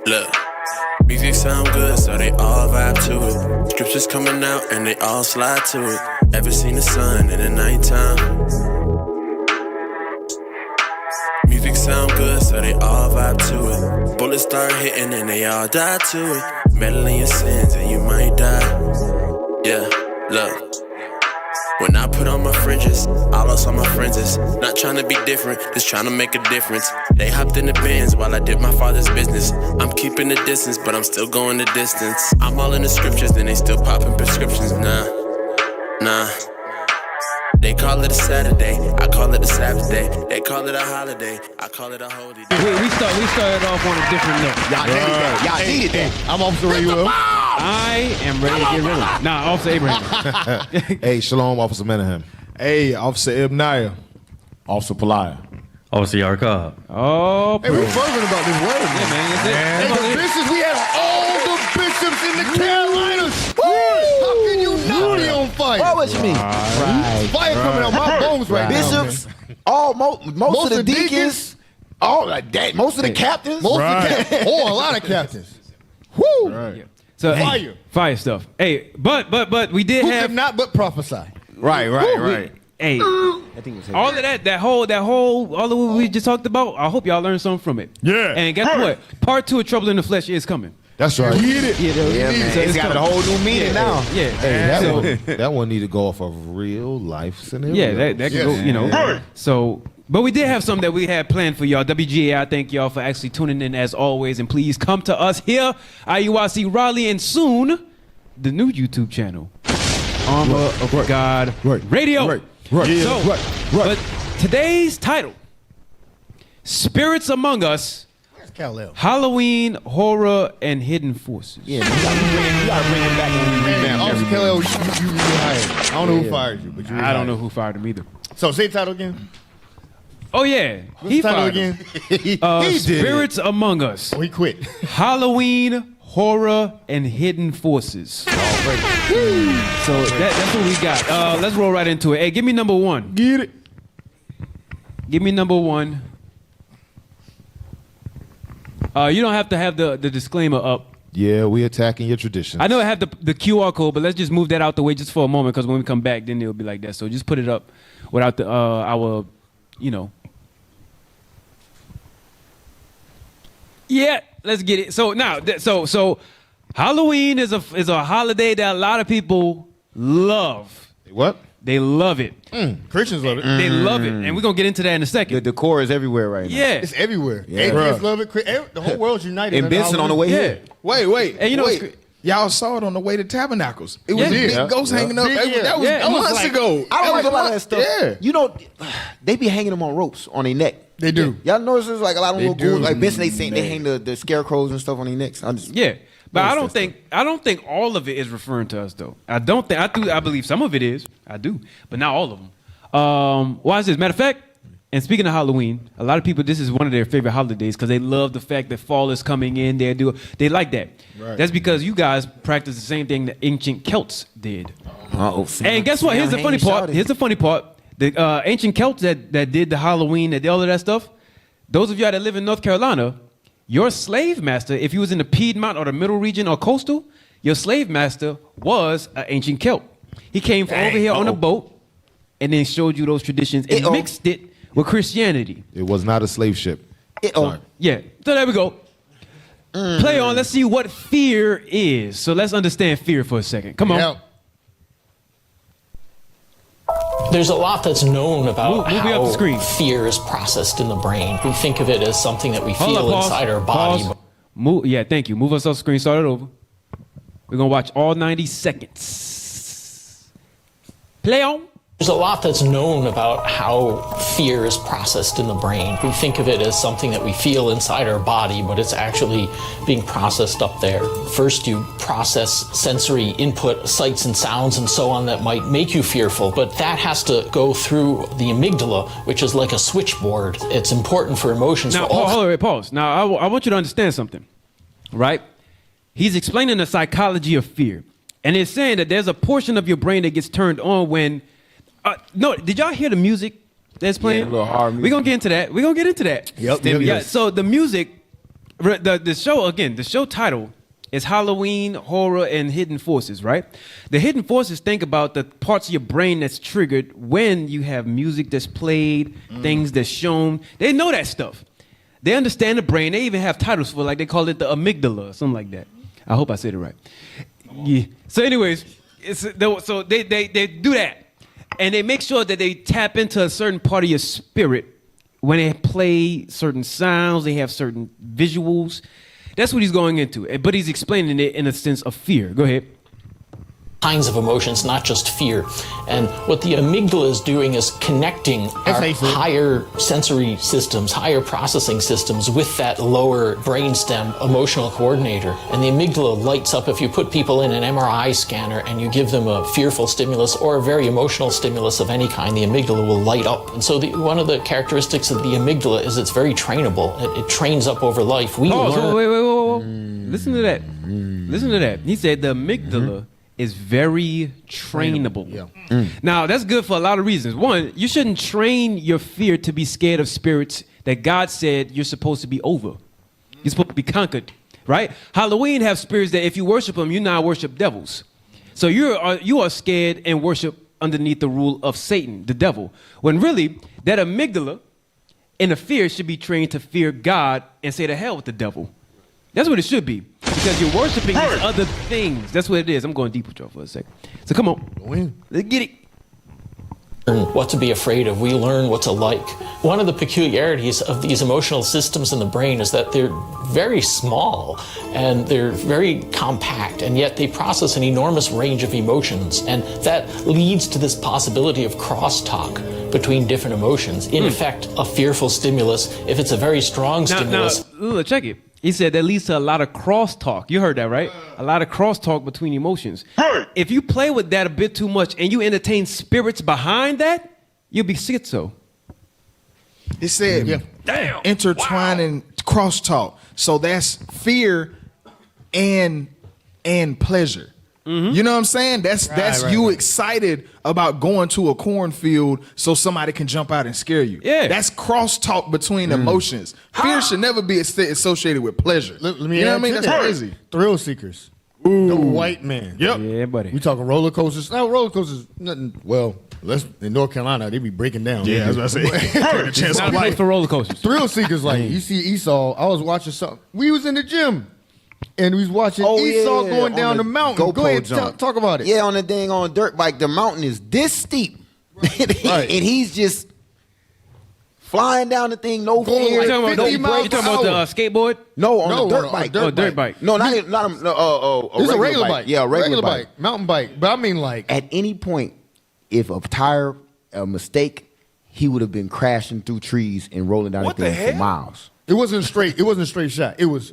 Look, music sound good, so they all vibe to it. Scriptures coming out and they all slide to it. Ever seen the sun in the nighttime? Music sound good, so they all vibe to it. Bullets start hitting and they all die to it. Meddling your sins and you might die. Yeah, look. When I put on my fringes, I lost all my friends. Not trying to be different, just trying to make a difference. They hopped in the Benz while I did my father's business. I'm keeping the distance, but I'm still going the distance. I'm all in the scriptures, and they still popping prescriptions. Nah. They call it a Saturday, I call it a Sabbath day. They call it a holiday, I call it a holy day. We started off on a different note. Y'all needed that. Y'all needed that. I'm Officer Ray Will. I am ready to get rid of it. Nah, Officer Abraham. Hey, Shalom, Officer Menahem. Hey, Officer Ibnaya. Officer Palaya. Officer Yarkov. Oh, Hey, we're fervent about this word. yeah, man. That's it. Hey, the bishops, we had all the bishops in the Carolinas. How can you not be on fire? What was me? Right. Fire coming out my bones right now. Bishops, most of the deacons, most of the captains. Most of the captains. Oh, a lot of captains. Woo! Right. So, Fire. fire stuff. Hey, but we did Who have could not but prophesy? Right. Hey, all of that whole, all of what we just talked about. I hope y'all learned something from it. Yeah. And guess what? Part 2 of Trouble in the Flesh is coming. That's right. Get it. Yeah, man. So It's got a whole new meaning now. Yeah. Hey, that one need to go off of real life scenario. Yeah, that could go, you know. So, but we did have something that we had planned for y'all. WGA, I thank y'all for actually tuning in as always. And please come to us here, IUIC Raleigh, and soon, the new YouTube channel, Armor of God Radio. Right. So, but today's title, Spirits Among Us, Kal-El. Halloween, Horror, and Hidden Forces. Yeah, man, you gotta bring it back when we revamp Officer everything. Kal-El, you hired. I don't know who fired you, but you I don't know who fired him either. So say the title again. Oh, yeah. What's the title fired him. again? He did Spirits Among Us. Oh, he quit. Halloween, Horror, and Hidden Forces. So that's what we got. Let's roll right into it. Hey, give me number 1. Get it. Give me number 1. You don't have to have the disclaimer up. Yeah, we attacking your traditions. I know I have the QR code, but let's just move that out the way just for a moment, because when we come back, then it'll be like that. So just put it up without the our, you know. Yeah, let's get it. So now, so Halloween is a holiday that a lot of people love. What? They love it. Christians love it. They love it, and we're gonna get into that in a second. The decor is everywhere right now. Yeah, It's everywhere. Yeah. Atheists love it. The whole world's united. And under Benson on the way Halloween. here. Wait. And you know wait. what's Y'all saw it on the way to Tabernacles. It was Yeah. big ghosts hanging up. Yeah. That was Yeah. months like- ago. I don't like a was lot of that stuff. Yeah. You know, they be hanging them on ropes on their neck. They do. Y'all notice there's like a lot of They little do. ghouls. Like Benson, they hang the scarecrows and stuff on their necks. I'm just yeah. But I Notice don't that think all of it is referring to us though. I believe some of it is. I do, but not all of them. Why is this? Matter of fact, and speaking of Halloween, a lot of people, this is one of their favorite holidays because they love the fact that fall is coming in. They like that. Right. That's because you guys practice the same thing that ancient Celts did. Uh-oh. And guess what? Here's the funny part. The ancient Celts that did the Halloween, that did all of that stuff, those of y'all that live in North Carolina, your slave master, if you was in the Piedmont or the Middle Region or coastal, your slave master was an ancient Celt. He came from over here on a boat and then showed you those traditions and mixed it with Christianity. It was not a slave ship. Sorry. Yeah. So there we go. Play on. Let's see what fear is. So let's understand fear for a second. Come on. Yeah. There's a lot that's known about Move me up the how screen. fear is processed in the brain. We think of it as something that we Hold feel up, inside our body. Move, yeah, thank you. Move us off screen. Start it over. We're going to watch all 90 seconds. Play on. There's a lot that's known about how fear is processed in the brain. We think of it as something that we feel inside our body, but it's actually being processed up there. First, you process sensory input, sights and sounds and so on that might make you fearful, but that has to go through the amygdala, which is like a switchboard. It's important for emotions. Now, for all hold on, pause. Now, I want you to understand something, right? He's explaining the psychology of fear, and it's saying that there's a portion of your brain that gets turned on when no, did y'all hear the music that's playing? Yeah, a little hard music. We're going to get into that. Yep. Yeah, so the music The show title is Halloween, Horror, and Hidden Forces, right? The hidden forces think about the parts of your brain that's triggered when you have music that's played, things that's shown. They know that stuff. They understand the brain. They even have titles for it, like they call it the amygdala or something like that. I hope I said it right. Yeah. So anyways, so they do that. And they make sure that they tap into a certain part of your spirit when they play certain sounds, they have certain visuals. That's what he's going into. But he's explaining it in a sense of fear. Go ahead. Kinds of emotions, not just fear. And what the amygdala is doing is connecting our higher sensory systems, higher processing systems with that lower brainstem emotional coordinator. And the amygdala lights up if you put people in an MRI scanner and you give them a fearful stimulus or a very emotional stimulus of any kind, the amygdala will light up. And so one of the characteristics of the amygdala is it's very trainable. It trains up over life. We learn. So wait. Listen to that. Listen to that. He said the amygdala is very trainable. Yeah. Now, that's good for a lot of reasons. One, you shouldn't train your fear to be scared of spirits that God said you're supposed to be over. You're supposed to be conquered, right? Halloween have spirits that if you worship them, you now worship devils. So you are scared and worship underneath the rule of Satan, the devil. When really, that amygdala and the fear should be trained to fear God and say to hell with the devil. That's what it should be. Because you're worshiping these other things. That's what it is. I'm going deep with y'all for a second. So come on. Let's get it. What to be afraid of. We learn what to like. One of the peculiarities of these emotional systems in the brain is that they're very small and they're very compact, and yet they process an enormous range of emotions. And that leads to this possibility of crosstalk between different emotions. In effect, a fearful stimulus, if it's a very strong stimulus. Now, check it. He said that leads to a lot of crosstalk. You heard that, right? A lot of crosstalk between emotions. If you play with that a bit too much and you entertain spirits behind that, you'll be schizo. It said intertwining crosstalk. So that's fear and pleasure. You know what I'm saying? That's you excited about going to a cornfield so somebody can jump out and scare you. Yeah. That's crosstalk between emotions. Fear should never be associated with pleasure. Let me you know add what I mean? to That's that. crazy. Thrill seekers. The white man. Yep. Yeah, buddy. We talking roller coasters. Now roller coasters, nothing. Well, in North Carolina, they be breaking down. Yeah, I was about to say. The chance Not of a place life. for roller coasters. Thrill seekers, like you see Esau. I was watching something. We was in the gym, and we was watching Esau going down the mountain. Go ahead, talk about it. Yeah, on the dang on dirt bike, the mountain is this steep, and he's just flying down the thing, no fear. You talking about, miles the skateboard? No, on the dirt bike. Dirt bike. No, not a It's a regular bike. Yeah, a regular bike. mountain bike. But I mean, like At any point, if a tire, a mistake, he would have been crashing through trees and rolling down the thing for miles. it wasn't straight. It wasn't a straight shot. It was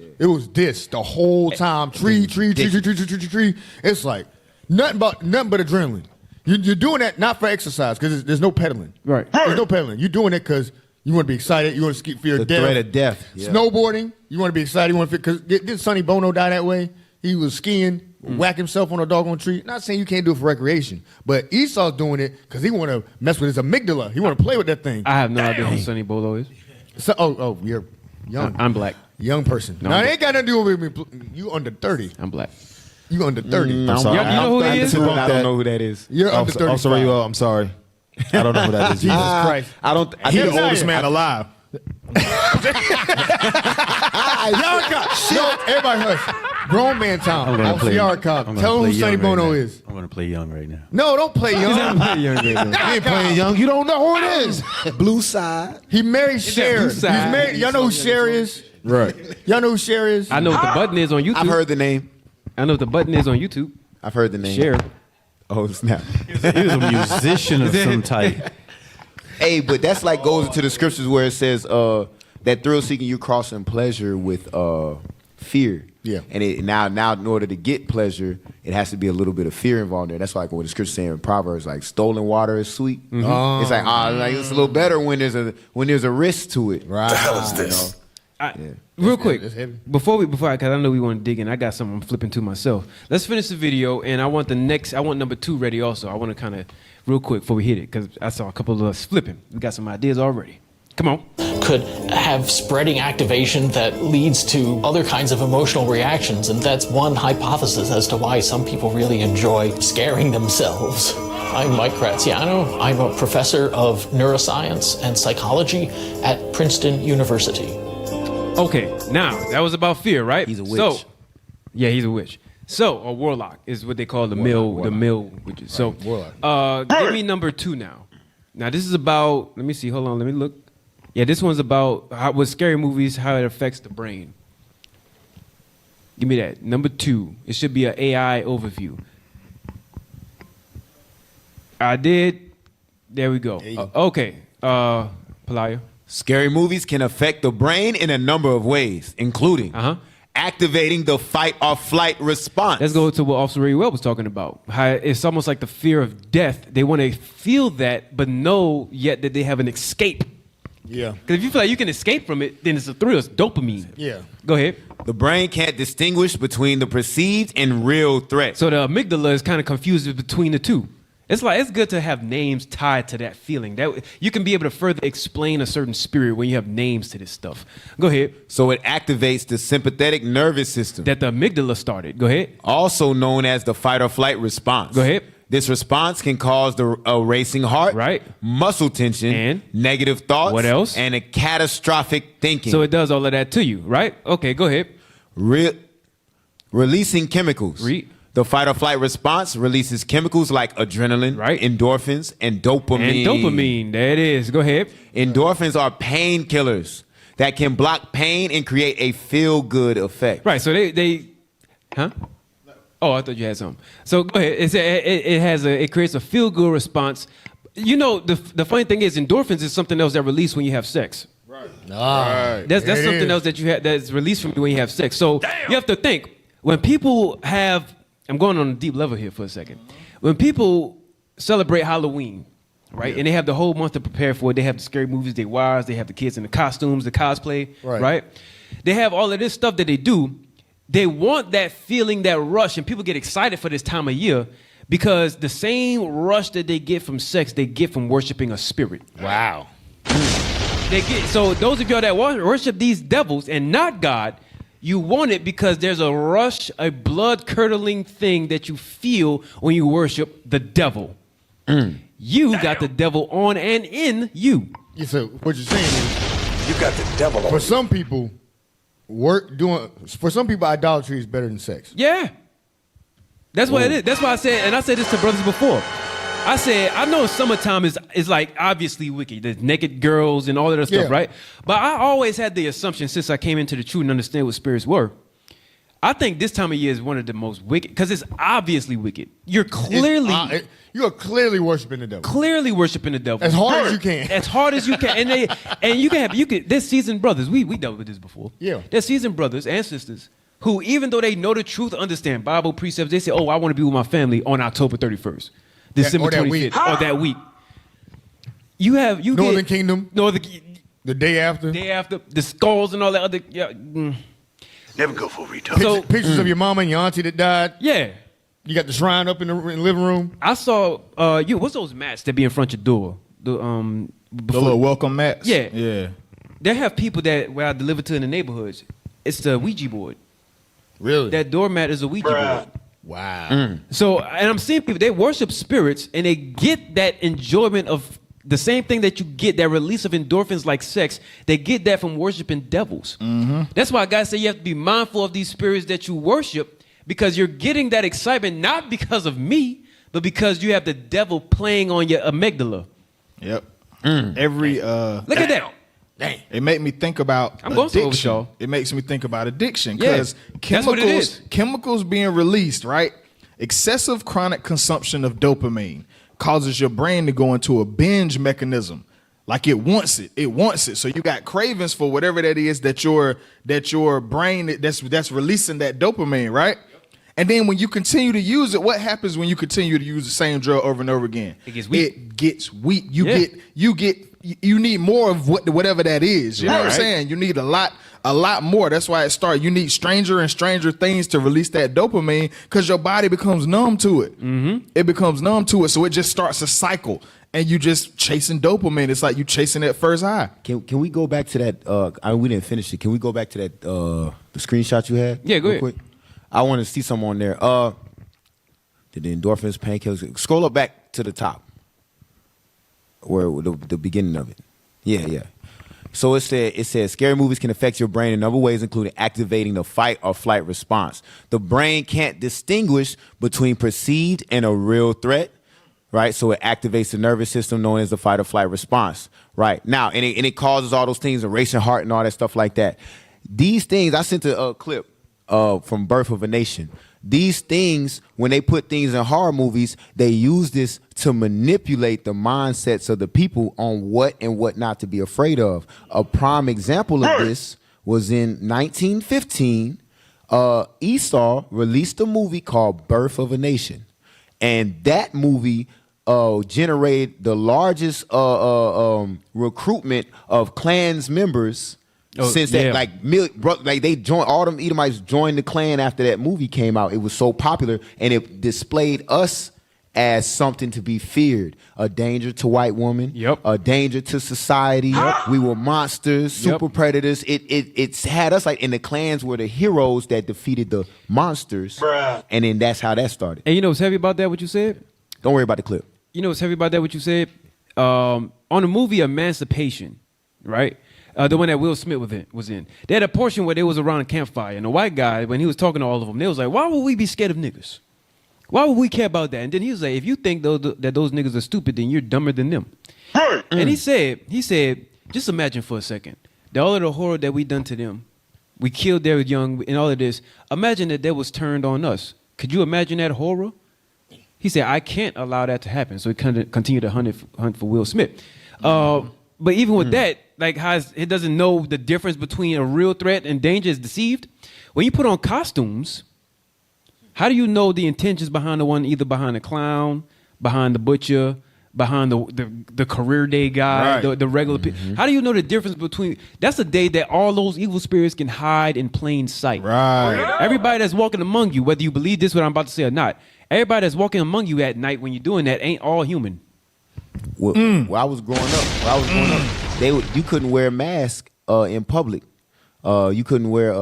this the whole time. Tree. It's like nothing but adrenaline. You're doing that not for exercise because there's no pedaling. Right. There's no pedaling. You're doing it because you want to be excited. You want to fear The death. threat of death. Yeah. Snowboarding. You want to be excited. You want to because didn't Sonny Bono die that way? He was skiing, whack himself on a doggone tree. Not saying you can't do it for recreation, but Esau's doing it because he want to mess with his amygdala. He want to play with that thing. I have no idea who Sonny Bolo is. So, you're young. I'm black. Young person. No, now, I'm it ain't got nothing to do with me. You under 30. I'm black. You under 30. I'm sorry. You know who he is? I don't know who that is. You're under 35. I'm sorry. I'm sorry. I don't know who that is. Jesus Christ. I don't. I He think the oldest man alive. Everybody hush. Grown man time. Off the yard cop. Tell him who Sonny Bono is. I'm gonna play young right now. No, don't play young. you ain't playing young. You don't know who it is. Blue side. He married Cher. Blue He's side. married. Y'all know who Cher is? Right. Y'all know who Cher is? I know what the button is on YouTube. I've heard the name. I know what the button is on YouTube. I've heard the name. Share. Oh snap. He was a musician of some type. Hey, but that's like goes into the scriptures where it says that thrill seeking you crossing pleasure with fear. Yeah. And it now in order to get pleasure, it has to be a little bit of fear involved there. That's like what the scripture saying in Proverbs, like stolen water is sweet. It's like it's a little better when there's a risk to it. Right. The hell is this? Real quick, It's heavy. before because I know we want to dig in. I got something I'm flipping to myself. Let's finish the video, and I want number 2 ready also. I want to kind of real quick before we hit it because I saw a couple of us flipping. We got some ideas already. Come on. could have spreading activation that leads to other kinds of emotional reactions. And that's one hypothesis as to why some people really enjoy scaring themselves. I'm Mike Graziano. I'm a professor of neuroscience and psychology at Princeton University. Okay, now that was about fear, right? He's a witch. So, yeah, he's a witch. So, a warlock is what they call the mill witches. So, give me number 2 now. Now, this is about. Let me see. Hold on. Let me look. Yeah, this one's about with scary movies, how it affects the brain. Give me that. Number 2. It should be an AI overview. I did. There we go. Okay. Pelaya. Scary movies can affect the brain in a number of ways, including activating the fight or flight response. Let's go to what Officer Ray Well was talking about. How it's almost like the fear of death. They want to feel that, but know yet that they have an escape. Yeah. Because if you feel like you can escape from it, then it's a thrill. It's dopamine. Yeah. Go ahead. The brain can't distinguish between the perceived and real threat. So the amygdala is kind of confused between the two. It's like it's good to have names tied to that feeling. That you can be able to further explain a certain spirit when you have names to this stuff. Go ahead. So it activates the sympathetic nervous system. That the amygdala started. Go ahead. Also known as the fight or flight response. Go ahead. This response can cause a racing heart, right? Muscle tension, and negative thoughts. What else? And a catastrophic thinking. So it does all of that to you, right? Okay, go ahead. Releasing chemicals. The fight or flight response releases chemicals like adrenaline, endorphins, and dopamine. And dopamine, there it is. Go ahead. Endorphins are painkillers that can block pain and create a feel-good effect. Right, so they huh? Oh, I thought you had something. So go ahead. It creates a feel-good response. You know, the funny thing is endorphins is something else that release when you have sex. Right. That's something else that you have that's released from you when you have sex. So you have to think, when people have, I'm going on a deep level here for a second. When people celebrate Halloween, right, and they have the whole month to prepare for it, they have the scary movies, they wives, they have the kids in the costumes, the cosplay, right? They have all of this stuff that they do. They want that feeling, that rush, and people get excited for this time of year because the same rush that they get from sex, they get from worshiping a spirit. Wow. So those of y'all that worship these devils and not God, you want it because there's a rush, a blood-curdling thing that you feel when you worship the devil. You got the devil on and in you. Yeah, so what you're saying is, you got the devil on. For some people, idolatry is better than sex. Yeah. That's what it is. That's why I said, and I said this to brothers before. I said, I know summertime is like obviously wicked. There's naked girls and all of that stuff, right? But I always had the assumption since I came into the truth and understand what spirits were. I think this time of year is one of the most wicked because it's obviously wicked. You're clearly worshiping the devil. Clearly worshiping the devil as hard as you can. As hard as you can, and you can. There's seasoned brothers. We dealt with this before. Yeah. There's seasoned brothers and sisters who, even though they know the truth, understand Bible precepts, they say, "Oh, I want to be with my family on October 31st." December 25th, or that week. Northern Kingdom. The day after. The skulls and all that other. Yeah. Never go for a retard. Pictures of your mama and your auntie that died. Yeah. You got the shrine up in the living room. I saw. What's those mats that be in front of your door? The little welcome mats. Yeah. Yeah. They have people where I deliver to in the neighborhoods. It's the Ouija board. Really? That doormat is a Ouija board. Wow. So, and I'm seeing people, they worship spirits and they get that enjoyment of the same thing that you get, that release of endorphins like sex, they get that from worshiping devils. That's why guys say you have to be mindful of these spirits that you worship because you're getting that excitement not because of me, but because you have the devil playing on your amygdala. Yep. Every look at that. Dang. It made me think about addiction. It makes me think about addiction because chemicals being released, right? Excessive chronic consumption of dopamine causes your brain to go into a binge mechanism. Like it wants it. It wants it. So you got cravings for whatever that is that your brain that's releasing that dopamine, right? And then when you continue to use it, what happens when you continue to use the same drug over and over again? It gets weak. It gets weak. You you need more of whatever that is. You know what I'm saying? You need a lot more. That's why it starts. You need stranger and stranger things to release that dopamine because your body becomes numb to it. Mm-hmm. It becomes numb to it, so it just starts a cycle, and you just chasing dopamine. It's like you chasing that first high. Can we go back to that? We didn't finish it. Can we go back to that the screenshot you had? Yeah, go ahead. Quick? I want to see some on there. The endorphins, painkillers. Scroll up back to the top, where the beginning of it. Yeah. So it says scary movies can affect your brain in other ways, including activating the fight or flight response. The brain can't distinguish between perceived and a real threat, right? So it activates the nervous system known as the fight or flight response, right? Now, and it causes all those things, a racing heart and all that stuff like that. These things, I sent a clip from Birth of a Nation. These things, when they put things in horror movies, they use this to manipulate the mindsets of the people on what and what not to be afraid of. A prime example of this was in 1915. Esau released a movie called Birth of a Nation. And that movie generated the largest recruitment of Klans members since that, like they joined, all them Edomites joined the Klan after that movie came out. It was so popular, and it displayed us as something to be feared, a danger to white women, a danger to society. We were monsters, super predators. It had us like, and the Klans were the heroes that defeated the monsters, and then that's how that started. And you know what's heavy about that? What you said? Don't worry about the clip. You know what's heavy about that? What you said? On the movie Emancipation, right? The one that Will Smith was in. They had a portion where they was around a campfire, and the white guy, when he was talking to all of them, they was like, why would we be scared of niggas? Why would we care about that? And then he was like, if you think that those niggas are stupid, then you're dumber than them. And he said, just imagine for a second, that all of the horror that we done to them, we killed their young and all of this, imagine that was turned on us. Could you imagine that horror? He said, I can't allow that to happen. So he continued to hunt for Will Smith. But even with that, like how it doesn't know the difference between a real threat and danger is deceived. When you put on costumes, how do you know the intentions behind the one, either behind the clown, behind the butcher, behind the career day guy, the regular people? How do you know the difference between? That's a day that all those evil spirits can hide in plain sight. Right. Everybody that's walking among you, whether you believe this what I'm about to say or not, everybody that's walking among you at night when you're doing that ain't all human. When I was growing up, you couldn't wear a mask in public. You couldn't wear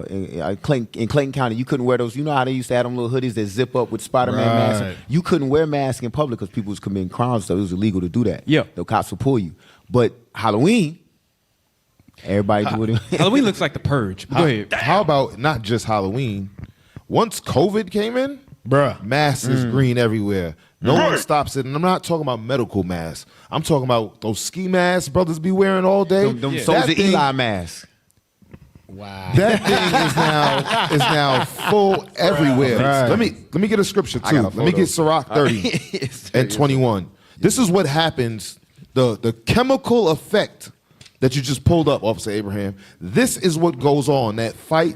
in Clayton County. You couldn't wear those. You know how they used to have them little hoodies that zip up with Spider-Man masks. You couldn't wear masks in public because people was committing crimes, so it was illegal to do that. Yeah, the cops would pull you. But Halloween, everybody do it. Halloween looks like the purge. Go ahead. How about not just Halloween? Once COVID came in, masks is green everywhere. No one stops it. And I'm not talking about medical masks. I'm talking about those ski masks brothers be wearing all day. Them Soldier Eli masks. Wow. That thing is now full everywhere. Right. Let me get a scripture too. Let me get Sirach 30 and 21. This is what happens, the chemical effect that you just pulled up, Officer Abraham. This is what goes on. That flight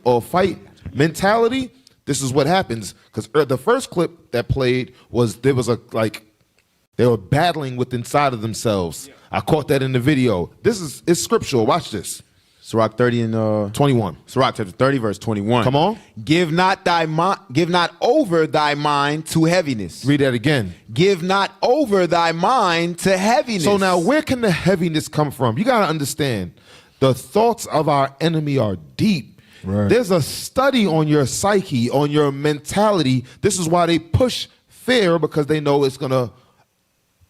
or fight mentality. This is what happens, because the first clip that played was they were battling with inside of themselves. Yeah. I caught that in the video. It's scriptural. Watch this. Sirach 30 and 21. Sirach chapter 30 verse 21. Come on. Give not over thy mind to heaviness. Read that again. Give not over thy mind to heaviness. So now where can the heaviness come from? You got to understand, the thoughts of our enemy are deep. Right. There's a study on your psyche, on your mentality. This is why they push fear, because they know it's going to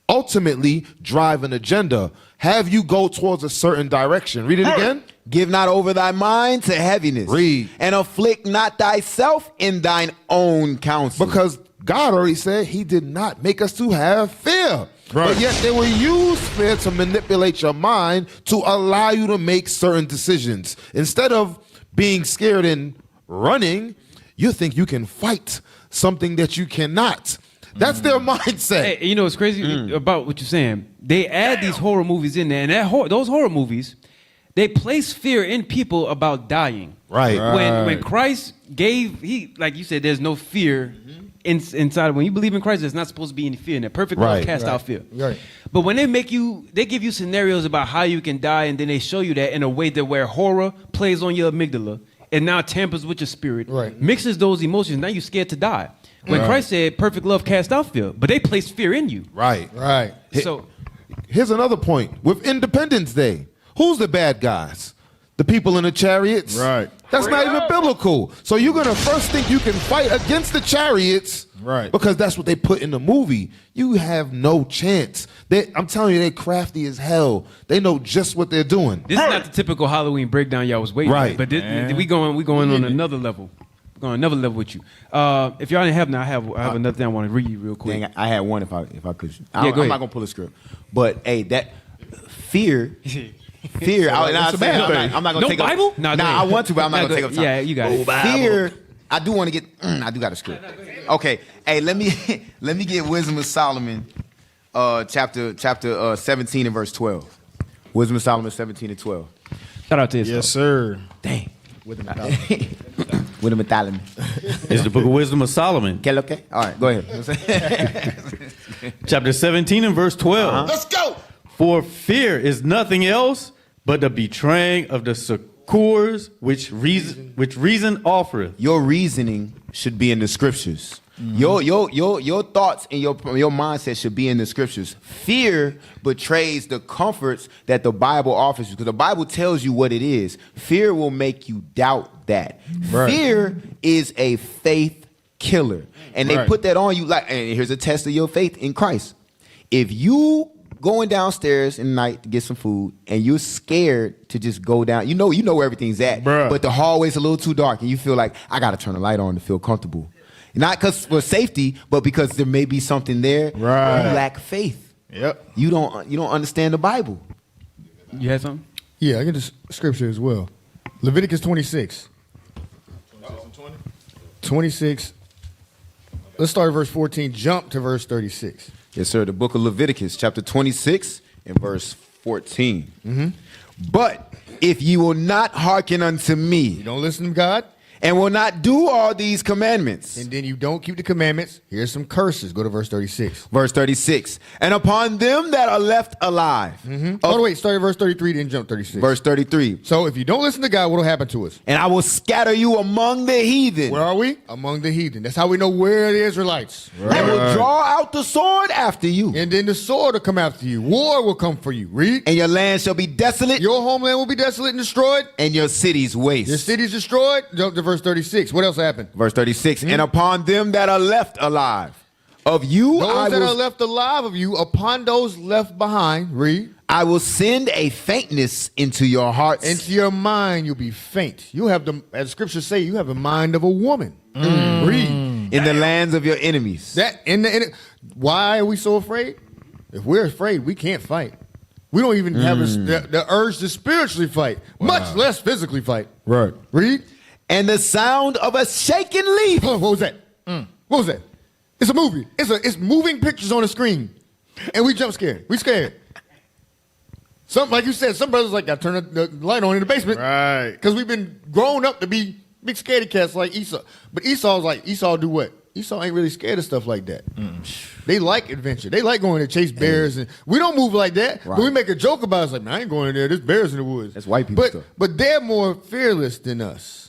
ultimately drive an agenda. Have you go towards a certain direction. Read it again. Give not over thy mind to heaviness. Read. And afflict not thyself in thine own counsel. Because God already said he did not make us to have fear. Right. But yet they will use fear to manipulate your mind to allow you to make certain decisions. Instead of being scared and running, you think you can fight something that you cannot. That's their mindset. Hey, you know what's crazy about what you're saying? They add these horror movies in there, and those horror movies, they place fear in people about dying. Right. When Christ gave, like you said, there's no fear inside, when you believe in Christ, there's not supposed to be any fear in there. Perfect love casts out fear. Right. But when they give you scenarios about how you can die, and then they show you that in a way that where horror plays on your amygdala and now tampers with your spirit, mixes those emotions. Now you're scared to die. When Christ said, perfect love casts out fear, but they placed fear in you. Right. So here's another point. With Independence Day, who's the bad guys? The people in the chariots? Right. That's not even biblical. So you're going to first think you can fight against the chariots because that's what they put in the movie. You have no chance. I'm telling you, they're crafty as hell. They know just what they're doing. This is not the typical Halloween breakdown y'all was waiting for. Right. But we going on another level. We're going another level with you. If y'all didn't have now, I have another thing I want to read you real quick. Dang, I had one if I could. Go I'm ahead. not gonna pull a script, but hey, that fear. Fear. I'm not gonna No take Bible? up. Nah, I want to, but I'm not gonna take up time. Yeah, you got it. Fear. I do want to get. I do got a script. Okay. Hey, let me get Wisdom of Solomon, chapter 17 and verse 12. Wisdom of Solomon 17 and 12. Shout out to you. Yes, sir. Dang. Wisdom of Solomon. It's the book of Wisdom of Solomon. Okay. All right. Go ahead. Chapter 17 and verse 12. Let's go. For fear is nothing else but the betraying of the succors which reason offereth. Your reasoning should be in the scriptures. Your thoughts and your mindset should be in the scriptures. Fear betrays the comforts that the Bible offers you, because the Bible tells you what it is. Fear will make you doubt that. Fear is a faith killer, and they put that on you. Like, and here's a test of your faith in Christ. If you going downstairs in the night to get some food, and you're scared to just go down, you know where everything's at, but the hallway's a little too dark, and you feel like, I got to turn the light on to feel comfortable. Not because for safety, but because there may be something there. You lack faith. You don't understand the Bible. You had something? Yeah, I get the scripture as well. Leviticus 26. 26. Let's start at verse 14. Jump to verse 36. Yes, sir. The book of Leviticus, chapter 26 and verse 14. But if you will not hearken unto me, You don't listen to God, and will not do all these commandments. and then you don't keep the commandments, here's some curses. Go to verse 36. Verse 36. And upon them that are left alive. Oh, wait, start at verse 33, then jump 36. Verse 33. So if you don't listen to God, what will happen to us? And I will scatter you among the heathen. Where are we? Among the heathen. That's how we know where the Israelites. And will draw out the sword after you. And then the sword will come after you. War will come for you. Read. And your land shall be desolate. Your homeland will be desolate and destroyed. And your cities waste. Your cities destroyed. Jump to verse 36. What else happened? Verse 36. And upon them that are left alive of you, Those that are left alive of you, upon those left behind, read. I will send a faintness into your hearts. Into your mind, you'll be faint. You have as scriptures say, you have the mind of a woman. Read. In the lands of your enemies. Why are we so afraid? If we're afraid, we can't fight. We don't even have the urge to spiritually fight, much less physically fight. Right. Read. And the sound of a shaking leaf. What was that? What was that? It's a movie. It's moving pictures on the screen. And we jump scared. We scared. Like you said, some brothers like, I turn the light on in the basement. Right. Because we've been grown up to be big scaredy cats like Esau. But Esau do what? Esau ain't really scared of stuff like that. They like adventure. They like going to chase bears. And we don't move like that. Right. But we make a joke about it. It's like, man, I ain't going in there. There's bears in the woods. That's white people stuff. But they're more fearless than us.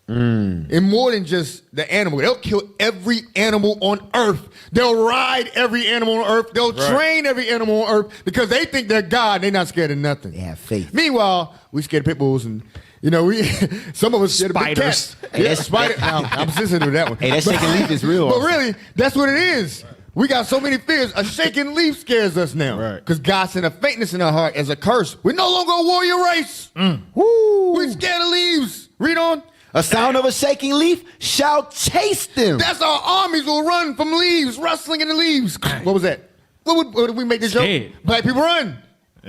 And more than just the animal. They'll kill every animal on earth. They'll ride every animal on earth. They'll train every animal on earth because they think they're God. They're not scared of nothing. They have faith. Meanwhile, we scared of pit bulls and some of us scared of big cats. Hey, spider. I'm sensitive to that one. Hey, that shaking leaf is real. But really, that's what it is. We got so many fears. A shaking leaf scares us now. Right. Because God sent a faintness in our heart as a curse. We're no longer a warrior race. We're scared of leaves. Read on. A sound of a shaking leaf shall chase them. That's our armies will run from leaves, rustling in the leaves. What was that? What did we make the joke? Black people run.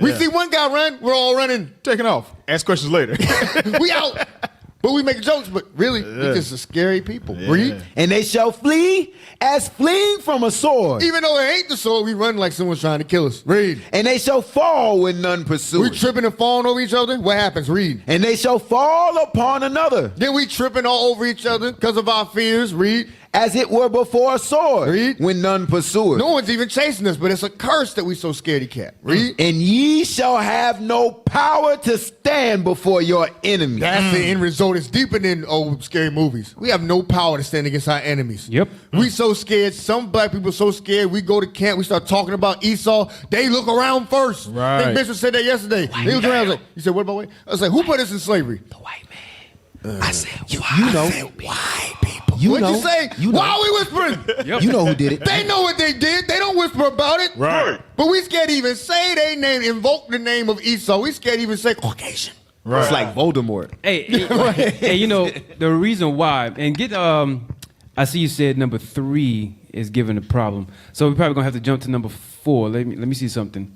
We see one guy run, we're all running. Taking off. Ask questions later. We out. But we make jokes, but really, we're just a scary people. Read. And they shall flee as fleeing from a sword. Even though it ain't the sword, we run like someone's trying to kill us. Read. And they shall fall when none pursue. We tripping and falling over each other. What happens? Read. And they shall fall upon another. Then we tripping all over each other because of our fears. Read. as it were before a sword, Read. when none pursue it. No one's even chasing us, but it's a curse that we so scaredy cat. Read. And ye shall have no power to stand before your enemies. That's the end result. It's deeper than old scary movies. We have no power to stand against our enemies. Yep. We so scared. Some black people so scared. We go to camp. We start talking about Esau. They look around first. Right. I think Bishop said that yesterday. They look around. Like, he said, "What about white?" I was like, "Who put us in slavery?" The white man. I said, you know. White people. What'd you say? You know. Why are we whispering? You know who did it. They know what they did. They don't whisper about it. Right. But we scared to even say their name, invoke the name of Esau. We scared to even say Caucasian. Right. It's like Voldemort. Hey, you know the reason why, and get I see you said number 3 is given a problem, so we're probably gonna have to jump to number 4. Let me see something.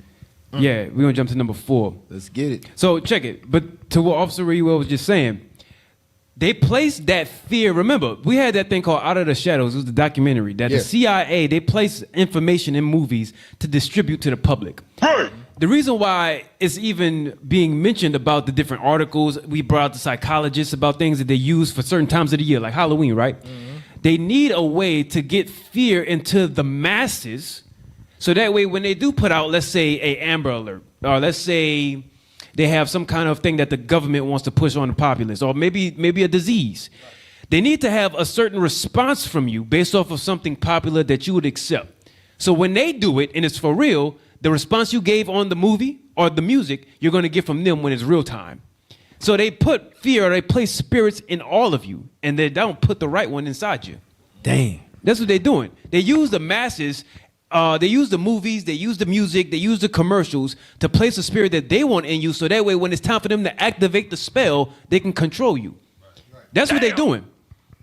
Yeah, we're gonna jump to number 4. Let's get it. So check it. But to what Officer Rewell was just saying, they placed that fear. Remember, we had that thing called Out of the Shadows. It was the documentary that the CIA, they place information in movies to distribute to the public. The reason why it's even being mentioned about the different articles, we brought out the psychologists about things that they use for certain times of the year, like Halloween, right? They need a way to get fear into the masses, so that way when they do put out, let's say, a Amber Alert, or let's say they have some kind of thing that the government wants to push on the populace, or maybe a disease. They need to have a certain response from you based off of something popular that you would accept. So when they do it, and it's for real, the response you gave on the movie or the music, you're going to get from them when it's real time. So they put fear, or they place spirits in all of you, and they don't put the right one inside you. Dang. That's what they're doing. They use the masses, they use the movies, they use the music, they use the commercials to place a spirit that they want in you, so that way when it's time for them to activate the spell, they can control you. That's what they're doing.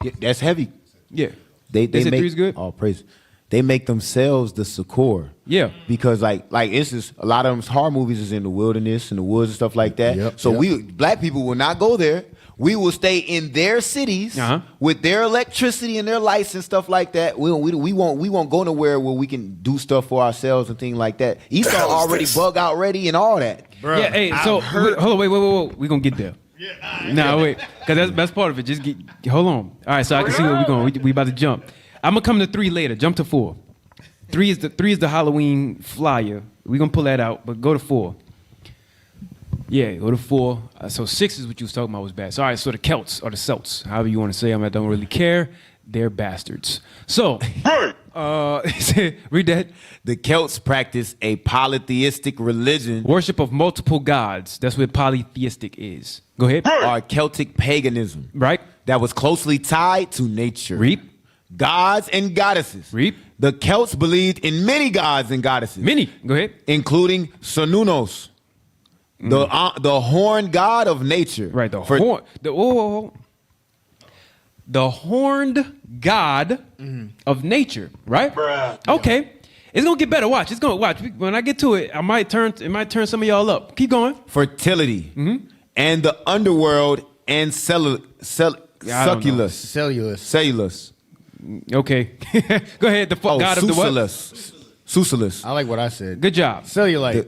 Yeah, that's heavy. Yeah. They said make, 3's good? Oh, praise. They make themselves the succor. Yeah. Because like it's just a lot of them horror movies is in the wilderness and the woods and stuff like that. We black people will not go there. We will stay in their cities with their electricity and their lights and stuff like that. We won't go nowhere where we can do stuff for ourselves and things like that. Esau already bug out ready and all that. Bruh, yeah, hey, so hold on, wait. We're gonna get there. Wait, because that's part of it. Just hold on. All right, so I can see where we're going. We about to jump. I'm gonna come to 3 later. Jump to 4. 3 is the Halloween flyer. We're gonna pull that out, but go to 4. Yeah, go to 4. So 6 is what you was talking about was bad. So all right, so the Celts or the Celts, however you want to say them, I don't really care. They're bastards. So read that. The Celts practice a polytheistic religion. Worship of multiple gods. That's what polytheistic is. Go ahead. Or Celtic paganism. Right. That was closely tied to nature. Reap. Gods and goddesses. Reap. The Celts believed in many gods and goddesses. Many. Go ahead. Including Cernunnos, the horned god of nature. Right. The horned god of nature. Right. Bruh. Okay. It's gonna get better. Watch. It's gonna watch. When I get to it, it might turn some of y'all up. Keep going. Fertility and the underworld and cellulus. Okay. Go ahead. The god of the what? Susalus. I like what I said. Good job. Cellulite.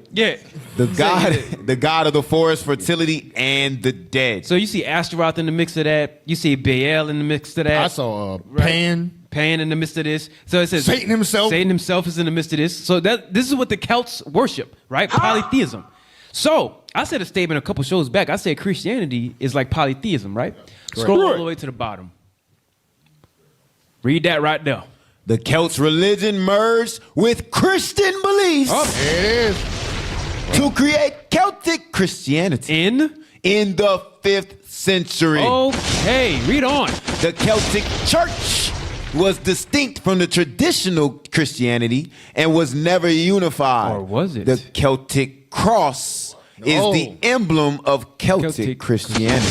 The god of the forest, fertility, and the dead. So you see Astaroth in the mix of that. You see Baal in the mix of that. I saw Pan. Pan in the midst of this. So it says Satan himself. Satan himself is in the midst of this. So this is what the Celts worship, right? Polytheism. So I said a statement a couple shows back. I said Christianity is like polytheism, right? Scroll all the way to the bottom. Read that right there. The Celts' religion merged with Christian beliefs. Oh, there it is. To create Celtic Christianity in the 5th century. Okay, read on. The Celtic Church was distinct from the traditional Christianity and was never unified. Or was it? The Celtic cross is the emblem of Celtic Christianity.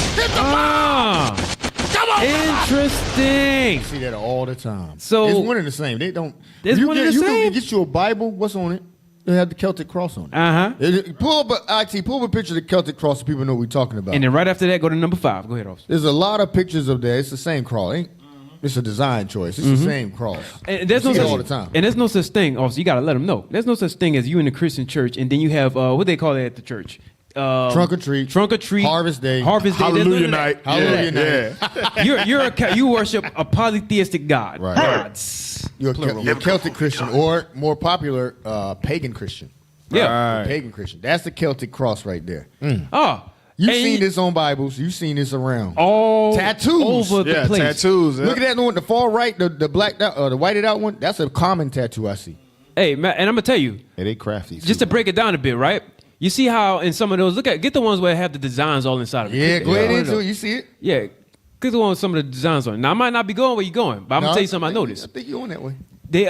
Interesting. I see that all the time. So it's one and the same. They don't. It's one and the same. You get you a Bible. What's on it? They have the Celtic cross on it. Pull up a picture of the Celtic cross so people know what we're talking about. And then right after that, go to number 5. Go ahead, officer. There's a lot of pictures of that. It's the same cross. It's a design choice. It's the same cross. And there's no such, such, all the time. And there's no such thing. Officer, you got to let them know. There's no such thing as you in the Christian church, and then you have what they call it at the church. Trunk or treat, Harvest Day, Hallelujah night, Hallelujah night. You worship a polytheistic God. Right. Gods. You're a Celtic Christian, or more popular, pagan Christian. Yeah. Pagan Christian. That's the Celtic cross right there. Oh. You've seen this on Bibles. You've seen this around. All tattoos over the place. Tattoos. Look at that one, the far right, the blacked out, the whited out one. That's a common tattoo I see. Hey, man, and I'm gonna tell you. Hey, they crafty. Just to break it down a bit, right? You see how in some of those, get the ones where they have the designs all inside of it. Yeah, go ahead into it. You see it? Yeah. Get the one with some of the designs on it. Now, I might not be going where you're going, but I'm going to tell you something I noticed. I think you're on that way. They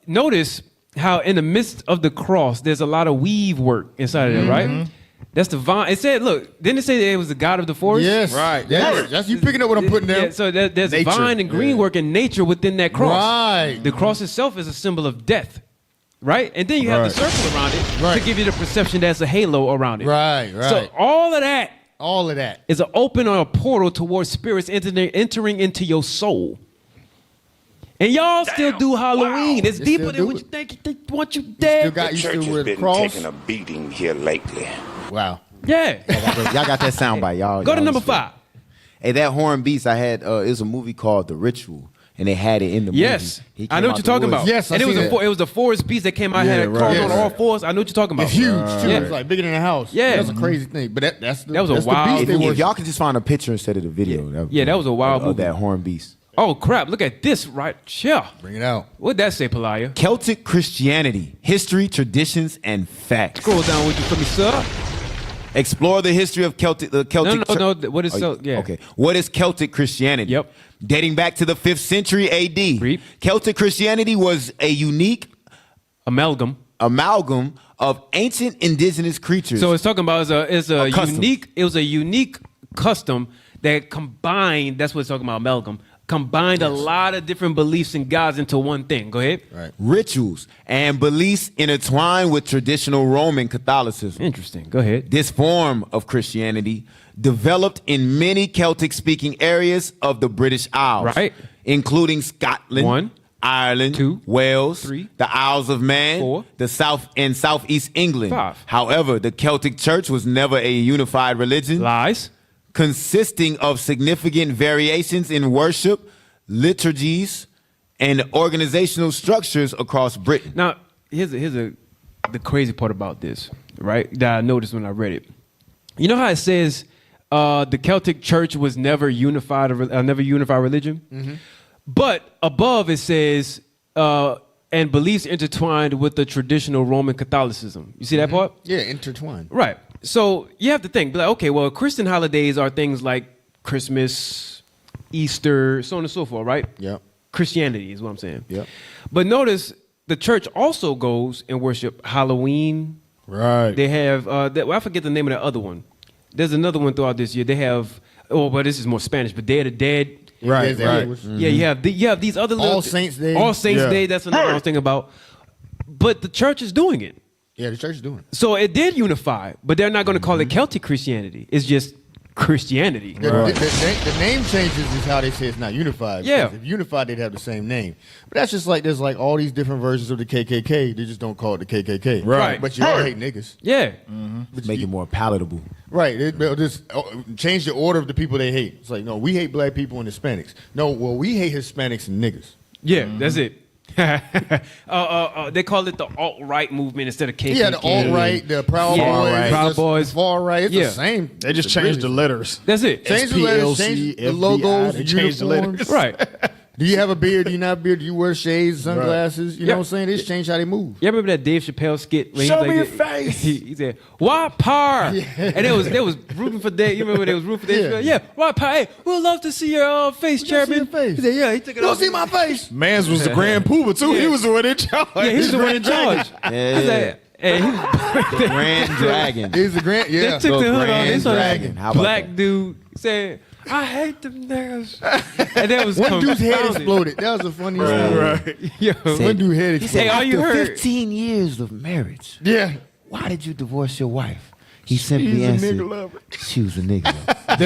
notice how in the midst of the cross, there's a lot of weave work inside of there, right? That's the vine. It said, look, didn't it say that it was the God of the forest? Yes. Right. That's you picking up what I'm putting down. Yeah, so there's vine and green work and nature within that cross. Right. The cross itself is a symbol of death. Right? And then you have the circle around it to give you the perception that's a halo around it. Right. So all of that is an open or a portal towards spirits entering into your soul. And y'all still do Halloween. It's deeper than what you think. They want you dead. The church has been taking a beating here lately. Wow. Yeah. Y'all got that soundbite, y'all. Go to number 5. Hey, that horn beast I had, it was a movie called The Ritual. And they had it in the movie. Yes, I know what you're talking about. Yes, and it was the forest beast that came out had crawled on all fours. I know what you're talking about. It's huge too. It's like bigger than a house. Yeah, that's a crazy thing. But that was a wild. If y'all could just find a picture instead of the video, that was a wild movie. Of that horn beast. Oh crap! Look at this right here. Bring it out. What'd that say, Pelaya? Celtic Christianity, history, traditions, and facts. Scroll down with you for me, sir. Explore the history of Celtic. No. What is Okay. What is Celtic Christianity? Yep. Dating back to the 5th century A.D. Read. Celtic Christianity was a unique amalgam of ancient indigenous creatures. So it's talking about it was a unique custom that combined. That's what it's talking about. Amalgam combined a lot of different beliefs and gods into one thing. Go ahead. Right. Rituals and beliefs intertwined with traditional Roman Catholicism. Interesting. Go ahead. This form of Christianity developed in many Celtic-speaking areas of the British Isles, right, including Scotland, 1, Ireland, 2, Wales, 3, the Isles of Man, 4, the South and Southeast England. 5. However, the Celtic Church was never a unified religion. Lies. Consisting of significant variations in worship, liturgies, and organizational structures across Britain. Now, here's the crazy part about this, right? That I noticed when I read it. You know how it says the Celtic Church was never unified religion, but above it says and beliefs intertwined with the traditional Roman Catholicism. You see that part? Yeah, intertwined. Right. So you have to think, like, okay, well, Christian holidays are things like Christmas, Easter, so on and so forth, right? Yeah. Christianity is what I'm saying. Yeah. But notice the church also goes and worship Halloween. Right. They have, I forget the name of the other one. There's another one throughout this year. They have, but this is more Spanish, but Day of the Dead. Right. Yeah, you have these other little. All Saints Day. All Saints Day, that's another one I was thinking about. But the church is doing it. Yeah, the church is doing it. So it did unify, but they're not going to call it Celtic Christianity. It's just Christianity. The name changes is how they say it's not unified. Yeah. If unified, they'd have the same name. But that's just like there's like all these different versions of the KKK. They just don't call it the KKK. Right. But you all hate niggas. Yeah. Make it more palatable. Right. They'll just change the order of the people they hate. It's like, no, we hate black people and Hispanics. No, well, we hate Hispanics and niggas. Yeah, that's it. They call it the alt-right movement instead of KKK. Yeah, the alt-right, the Proud Boys. Proud Boys. Far-right. It's the same. They just changed the letters. That's it. Change the letters, change the logos, they the changed the uniforms. letters. Right. Do you have a beard? Do you not have a beard? Do you wear shades, sunglasses? You know what I'm saying? They just change how they move. You remember that Dave Chappelle skit? When Show he me was your like, face. He said, "Why par?" And they was rooting for Dave. You remember they was rooting for Dave Chappelle? Yeah, why par? Hey, we'd love to see your face, Chairman. Face. He said, "Yeah." He took it You don't off. see my face. Mans was the Grand Poobah too. Yeah. He was the one in charge. Yeah, he's the one in charge. Yeah. He said, hey, he was Grand Dragon. He's the grand. They Yeah. took the hood off. They Grand saw Dragon. that How about black that? dude said, "I hate them niggas," and that was One dude's head confounded. exploded. That was the funniest thing. Right. Yo, One dude's head He exploded. said, Hey, all you after heard- 15 years of marriage, Yeah. why did you divorce your wife? He simply answered, she was a nigga lover.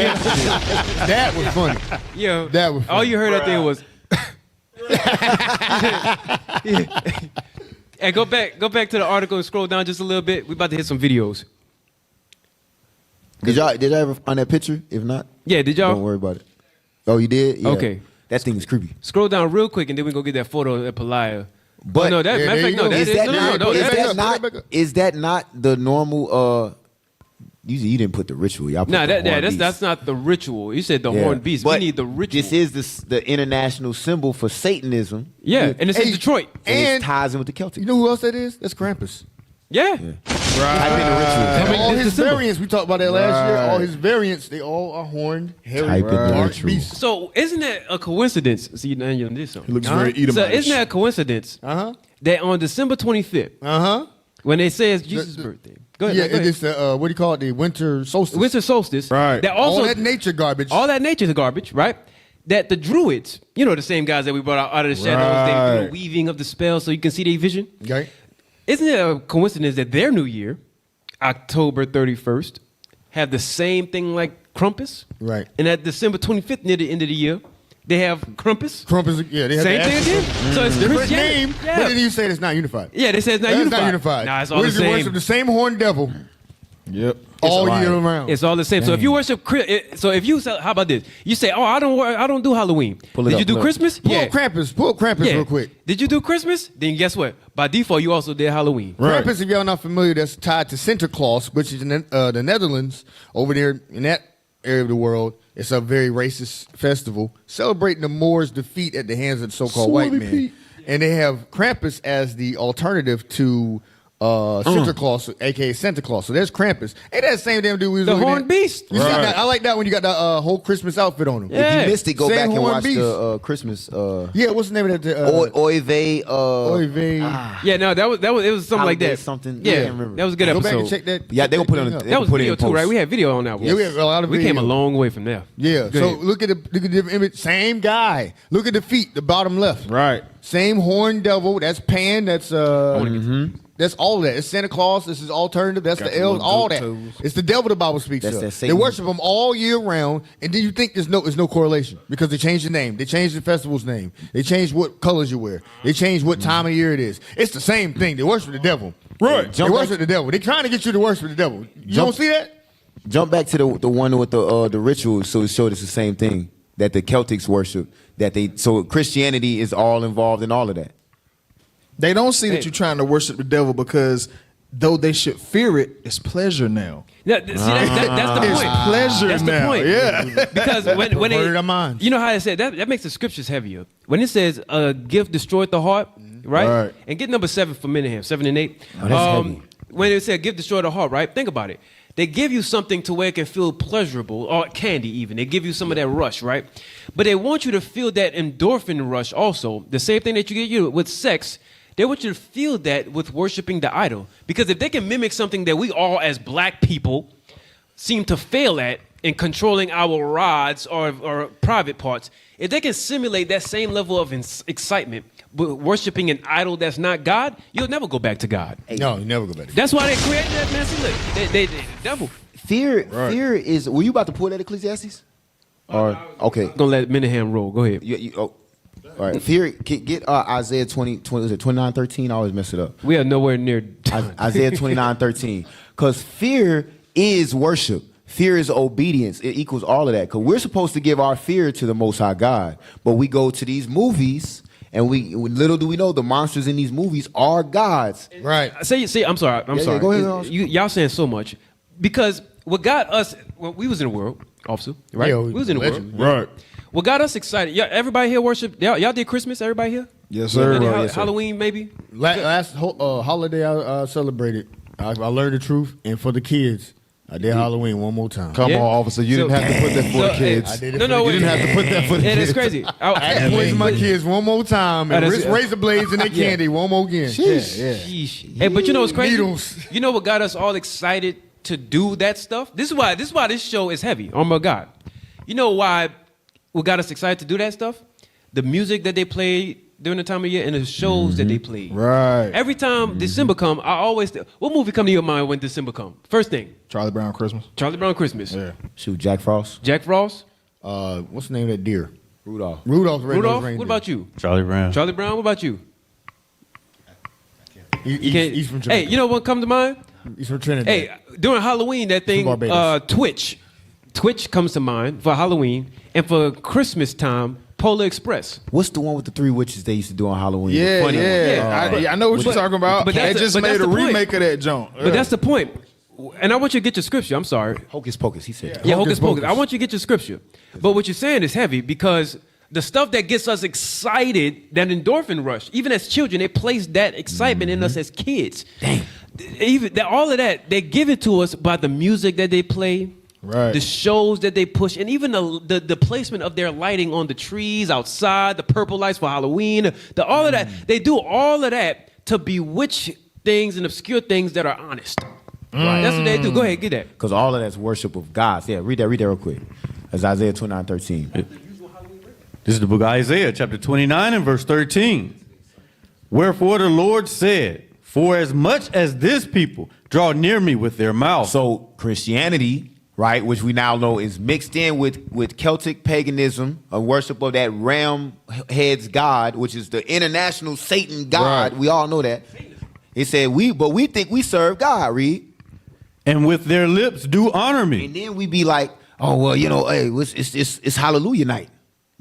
That was funny. yo, That was all funny. you heard out there was. Hey, go back to the article and scroll down just a little bit. We about to hit some videos. Did y'all ever find that picture? If not, Yeah, did y'all? don't worry about it. Oh, you did? Yeah. Okay. That thing is creepy. Scroll down real quick, and then we go get that photo at Palaya. But no, that Yeah, matter of there fact, you no, go. that Is is that no, not? no, no, Is that that is not? Is that not the normal? You didn't put the ritual. Y'all put nah, the horned beast. that's not the ritual. You said the Yeah. horned beast. But we need the ritual. This is the international symbol for Satanism. yeah, and it's in Hey, Detroit. And And it ties in with the Celtic. you know who else that is? That's Krampus. Yeah. Type in the ritual. And all it's his December. variants, we talked about that last year. All his variants, they all are horned, hairy, Type in the dark ritual. beasts. So isn't that a coincidence? See, now you did something. He looks very Edomite. So isn't that a coincidence that on December 25th, when they say it's Jesus' birthday, go ahead. Yeah, go ahead. it's what do you call it? The winter solstice. Winter solstice. Right. That also all that nature garbage. all that nature's garbage, right? That the druids, the same guys that we brought out of the shadows, they Right. weaving of the spell so you can see their vision. Okay. Isn't it a coincidence that their new year, October 31st, have the same thing like Krampus? Right. And at December 25th, near the end of the year, they have Krampus. Krampus, yeah, they have Same the thing Ashes. again. So it's Different Christianity. name, Yeah. but then you say it's not unified. Yeah, they say it's not That's unified. not unified. Nah, it's all we the just worship same. the same horned devil Yep. all It's year lying. around. It's all the same. So if you worship, so if you, how about this? You say, oh, I don't do Halloween. Pull it Did up, you do pull it up. Christmas? Pull Yeah. up Krampus Yeah. real quick. Did you do Christmas? Then guess what? By default, you also did Halloween. Right. Krampus, if y'all not familiar, that's tied to Sinterklaas, which is in the Netherlands, over there in that area of the world. It's a very racist festival celebrating the Moors' defeat at the hands of the so-called white man. And they have Krampus as the alternative to Sinterklaas, aka Santa Claus. So there's Krampus. Ain't that the same damn dude we was The looking horned at? beast. You see that? I like that when you got the whole Christmas outfit on him. Yeah. If you missed it, go Same back and horned watch beast. the Christmas. Yeah, what's the name of that? Oy vey. Oy vey. Yeah, no, that was it was something like Holiday that. something. Yeah, I can't remember. that was a good Go episode. back and check that. Yeah, they gonna put it on. thing up. They That was put it video in too, post. right? We had video on that one. Yeah, we had a lot of We came a video. long way from there. Yeah. Go So ahead. look at the different image. Same guy. Look at the feet, the bottom left. Right. Same horned devil. That's Pan. That's That's all that. It's Santa Claus. This is alternative. That's Got the the elves. little All goat that. toes. It's the devil the Bible speaks That's of. that They Satan. worship him all year round, and then you think there's no correlation because they changed the name. They changed the festival's name. They changed what colors you wear. They changed what time of year it is. It's the same thing. They worship the devil. Right. They worship the devil. They're trying to get you to worship the devil. You don't see that? Jump back to the one with the rituals, so it showed us the same thing that the Celtics worship. So Christianity is all involved in all of that. They don't see that you're trying to worship the devil because though they should fear it, it's pleasure now. Yeah, see, that's the It's point. pleasure That's the now. point. Yeah. Because when Perverted they, our minds. you know how it said that makes the scriptures heavier. When it says a gift destroyed the heart, right? Right. And get number 7 for Menahem, 7 and 8. Oh, that's heavy. When it said gift destroyed the heart, right? Think about it. They give you something to where it can feel pleasurable, or candy even. They give you some of that rush, right? But they want you to feel that endorphin rush also. The same thing that you get with sex. They want you to feel that with worshiping the idol. Because if they can mimic something that we all as black people seem to fail at in controlling our rods or private parts, if they can simulate that same level of excitement with worshiping an idol that's not God, you'll never go back to God. No, you never go back. That's why they created that messy look. They devil. Fear is. Were you about to pull that Ecclesiastes? Or okay, Gonna let Menahem roll. Go ahead. all right. Fear. Get Isaiah 20. Was it 29:13? I always mess it up. We are nowhere near. Isaiah 29:13. Because fear is worship. Fear is obedience. It equals all of that. Because we're supposed to give our fear to the Most High God, but we go to these movies. And little do we know, the monsters in these movies are gods. Right. See, I'm sorry. I'm Yeah, sorry. go ahead. Y'all saying so much because what got us? Well, we was in the world, officer, right? Yeah, we was in the legend. world. Right. What got us excited? Yeah, everybody here worship. Y'all did Christmas. Everybody here? Yes, sir. Y'all did Yes, sir. Halloween, maybe. Last holiday I celebrated, I learned the truth, and for the kids, I did Halloween one more time. Come Yeah. on, officer. You So- didn't have to put that for the So, kids. I did it No, for no, the wait. kids. You didn't have to put that for the Yeah, kids. that's crazy. I had to poison my kids one more time and that's- razor blades in their Yeah. candy one more again. Sheesh. Hey, but you know what's crazy? Needles. You know what got us all excited to do that stuff? This is why this show is heavy. Oh my God. You know why what got us excited to do that stuff? The music that they played during the time of year and the shows that they played. Right. Every time December come, I always what movie come to your mind when December come? First thing, Charlie Brown Christmas. Charlie Brown Christmas. Yeah. Shoot, Jack Frost, Jack Frost. What's the name of that deer? Rudolph. Rudolph's Red-Nosed Rudolph. Reindeer. What about you? Charlie Brown. Can't- He's from Jamaica. Hey, you know what come to mind? He's from Trinidad. Hey, during Halloween, that thing, Twitch comes to mind for Halloween, and for Christmas time, Polar Express. What's the one with the 3 witches they used to do on Halloween? Yeah. I know what you're talking about. They just made a remake of that joint. But that's the point. And I want you to get your scripture. I'm sorry. Hocus Pocus, he said. Yeah, Hocus Pocus. I want you to get your scripture. But what you're saying is heavy because the stuff that gets us excited, that endorphin rush, even as children, they place that excitement in us as kids. Damn. Even all of that, they give it to us by the music that they play, the shows that they push, and even the placement of their lighting on the trees outside, the purple lights for Halloween, all of that. They do all of that to bewitch things and obscure things that are honest. Right. That's what they do. Go ahead, get that. Because all of that's worship of God. Yeah, read that real quick. That's Isaiah 29:13. This is the book of Isaiah, chapter 29 and verse 13. Wherefore the Lord said, for as much as this people draw near me with their mouth. So Christianity, right, which we now know is mixed in with Celtic paganism, a worship of that ram head's god, which is the international Satan god. Right. We all know that. It said we think we serve God, read. And with their lips do honor me. And then we be like, oh, well, hey, it's hallelujah night.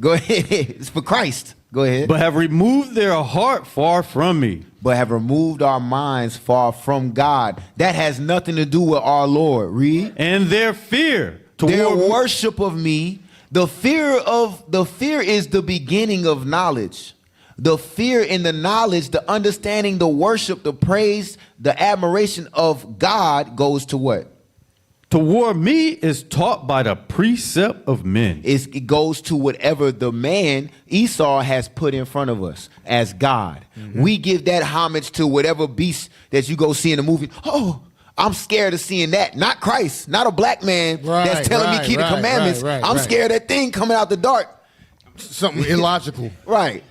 Go ahead. It's for Christ. Go ahead. But have removed their heart far from me. But have removed our minds far from God. That has nothing to do with our Lord. Read. And their fear. Their worship of me. The fear is the beginning of knowledge. The fear and the knowledge, the understanding, the worship, the praise, the admiration of God goes to what? Toward me is taught by the precept of men. It goes to whatever the man Esau has put in front of us as God. Mm-hmm. We give that homage to whatever beast that you go see in the movie. Oh, I'm scared of seeing that. Not Christ, not a black man that's telling me keep the commandments. I'm scared of that thing coming out the dark. Something illogical. Right.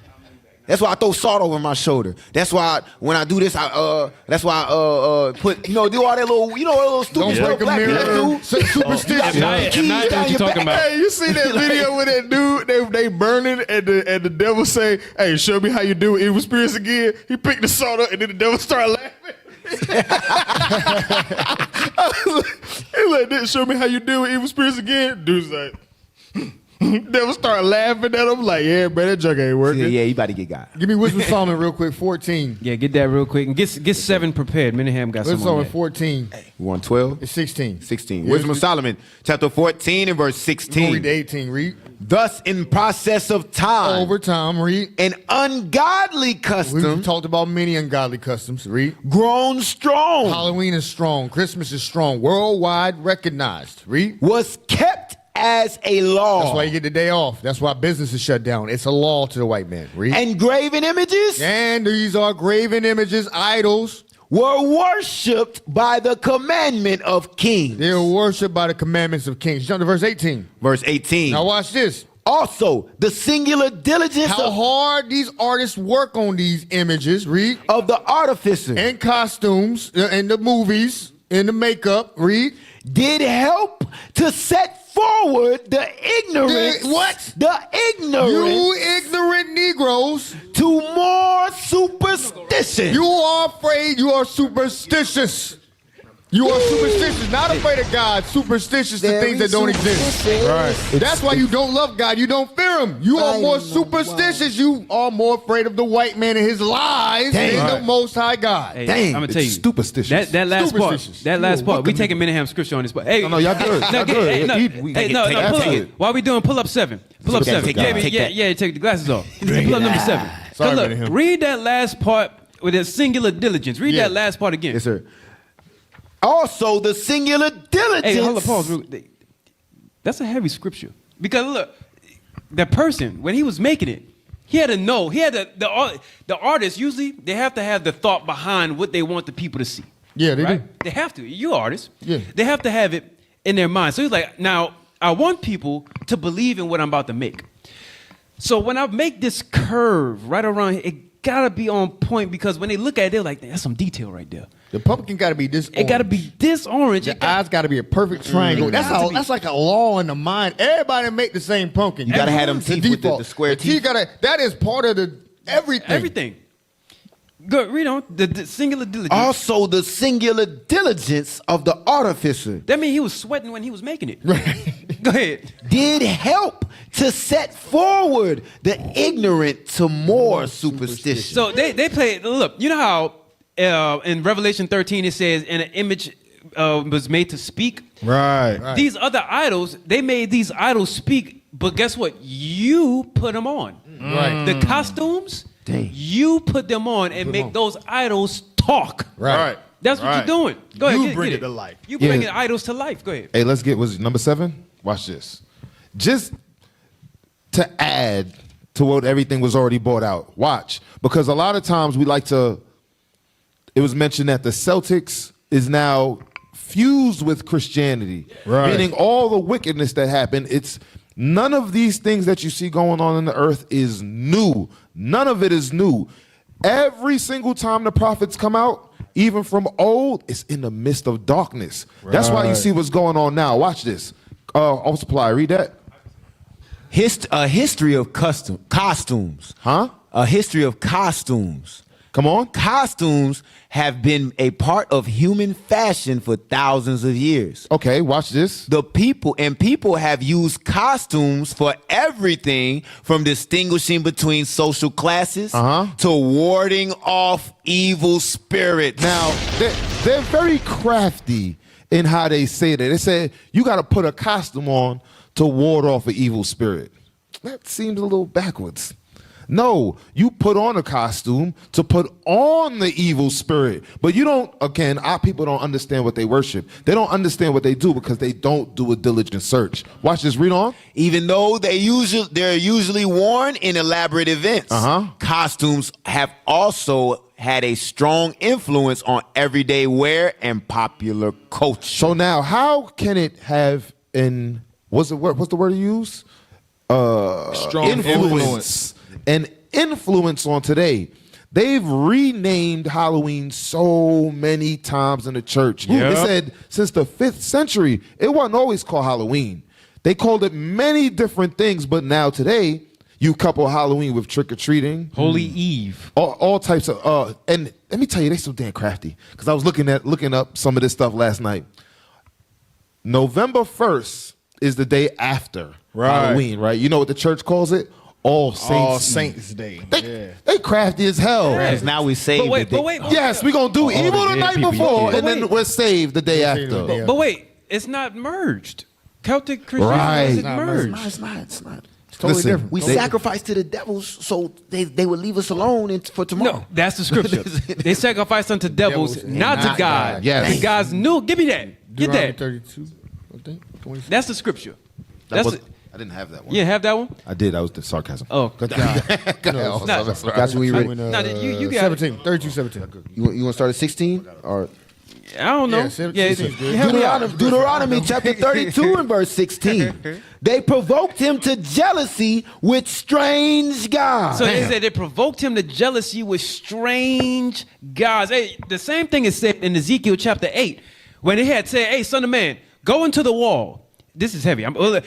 That's why I throw salt over my shoulder. That's why when I do this, that's why I put, do all that little stupid stuff black people do. Superstition. What you talking about? Hey, you see that video with that dude? They burning and the devil say, "Hey, show me how you do evil spirits again." He picked the salt up and then the devil started laughing. He like, "Show me how you do evil spirits again." Dude's like. Devil start laughing at him like, yeah, bro, that junk ain't working. Yeah, you about to get got. Give me Wisdom Solomon real quick, 14. Yeah, get that real quick. And get 7 prepared. Miniham got Wisdom some on Solomon 14. You want 12? It's 16. 16. Wisdom of Solomon, chapter 14 and verse 16. Read 18, read. Thus in process of time. Over time, read. An ungodly custom. We've talked about many ungodly customs, read. Grown strong. Halloween is strong. Christmas is strong. Worldwide recognized, read. Was kept as a law. That's why you get the day off. That's why business is shut down. It's a law to the white man. Read. And graven images. And these are graven images, idols. Were worshipped by the commandment of kings. They were worshipped by the commandments of kings. Jump to verse 18. Verse 18. Now watch this. Also, the singular diligence how hard these artists work on these images, read. Of the artificer. And costumes, and the movies, and the makeup, read. Did help to set forward the ignorance. What? The ignorance. You ignorant Negroes. To more superstition. You are afraid. You are superstitious. You are superstitious, not afraid of God, superstitious to things that don't exist. Right. That's why you don't love God. You don't fear him. You are more superstitious. You are more afraid of the white man and his lies than the Most High God. Hey, Dang, I'm gonna tell you, superstitious. That last part. We taking Miniham scripture on this. But hey, no, y'all good. Y'all good. Pull up. While we doing pull up 7. Pull up 7. Yeah, take the glasses off. Pull up number 7. Sorry, look, read that last part with a singular diligence. Read that last part again. Yes, sir. Also, the singular diligence. Hey, hold on, pause. That's a heavy scripture. Because look, the person, when he was making it, he had to know. He had the artists, usually, they have to have the thought behind what they want the people to see. Yeah, they do. They have to. You're artists. Yeah. They have to have it in their mind. So he's like, now, I want people to believe in what I'm about to make. So when I make this curve right around here, it got to be on point because when they look at it, they're like, that's some detail right there. The pumpkin got to be this orange. It got to be this orange. The eyes got to be a perfect triangle. That's like a law in the mind. Everybody make the same pumpkin. You got to have them teeth with the square teeth. That is part of the everything. Everything. Go read on the singular diligence. Also, the singular diligence of the artificer That means he was sweating when he was making it. Right. Go ahead. did help to set forward the ignorant to more superstition. So they play. Look, you know how in Revelation 13 it says, "And an image was made to speak." Right. These other idols, they made these idols speak, but guess what? You put them on. Right. The costumes, you put them on and make those idols talk. Right. That's what you're doing. Go ahead. You bring it to life. You bringing idols to life. Go ahead. Hey, let's get, was it number 7? Watch this. Just to add to what everything was already brought out. Watch. Because a lot of times we like to, it was mentioned that the Celtics is now fused with Christianity. Right. Meaning all the wickedness that happened, it's none of these things that you see going on in the earth is new. None of it is new. Every single time the prophets come out, even from old, it's in the midst of darkness. That's why you see what's going on now. Watch this. Supply, read that. A history of costumes. Huh? A history of costumes. Come on. Costumes have been a part of human fashion for thousands of years. Okay, watch this. People have used costumes for everything from distinguishing between social classes to warding off evil spirits. Now, they're very crafty in how they say that. They say you got to put a costume on to ward off an evil spirit. That seems a little backwards. No, you put on a costume to put on the evil spirit. But you don't, again, our people don't understand what they worship. They don't understand what they do because they don't do a diligent search. Watch this, read on. Even though they're usually worn in elaborate events, costumes have also had a strong influence on everyday wear and popular culture. So now, how can it have what's the word you use? Strong influence. An influence on today. They've renamed Halloween so many times in the church. They said since the 5th century, it wasn't always called Halloween. They called it many different things, but now today, you couple Halloween with trick-or-treating. Holy Eve. All types of, and let me tell you, they so damn crafty. Because I was looking up some of this stuff last night. November 1st is the day after Halloween, right? You know what the church calls it? All Saints Day. They crafty as hell. Because now we saved But wait. Yes, we're going to do evil the night before, and then we're saved the day after. But wait, it's not merged. Celtic Christianity isn't merged. It's not. It's totally different. We sacrificed to the devils so they would leave us alone for tomorrow. No, that's the scripture. They sacrificed unto devils, not to God. Yes. And God's new. Give me that. Get that. 32, I think. 26. That's the scripture. I didn't have that one. You didn't have that one? I did. That was the sarcasm. Oh, God. That's what we read. No, you got 17. 32, 17. You want to start at 16 or I don't know. Deuteronomy chapter 32 and verse 16. They provoked him to jealousy with strange gods. So they said they provoked him to jealousy with strange gods. Hey, the same thing is said in Ezekiel chapter 8 when he had said, "Hey, son of man, go into the wall." This is heavy.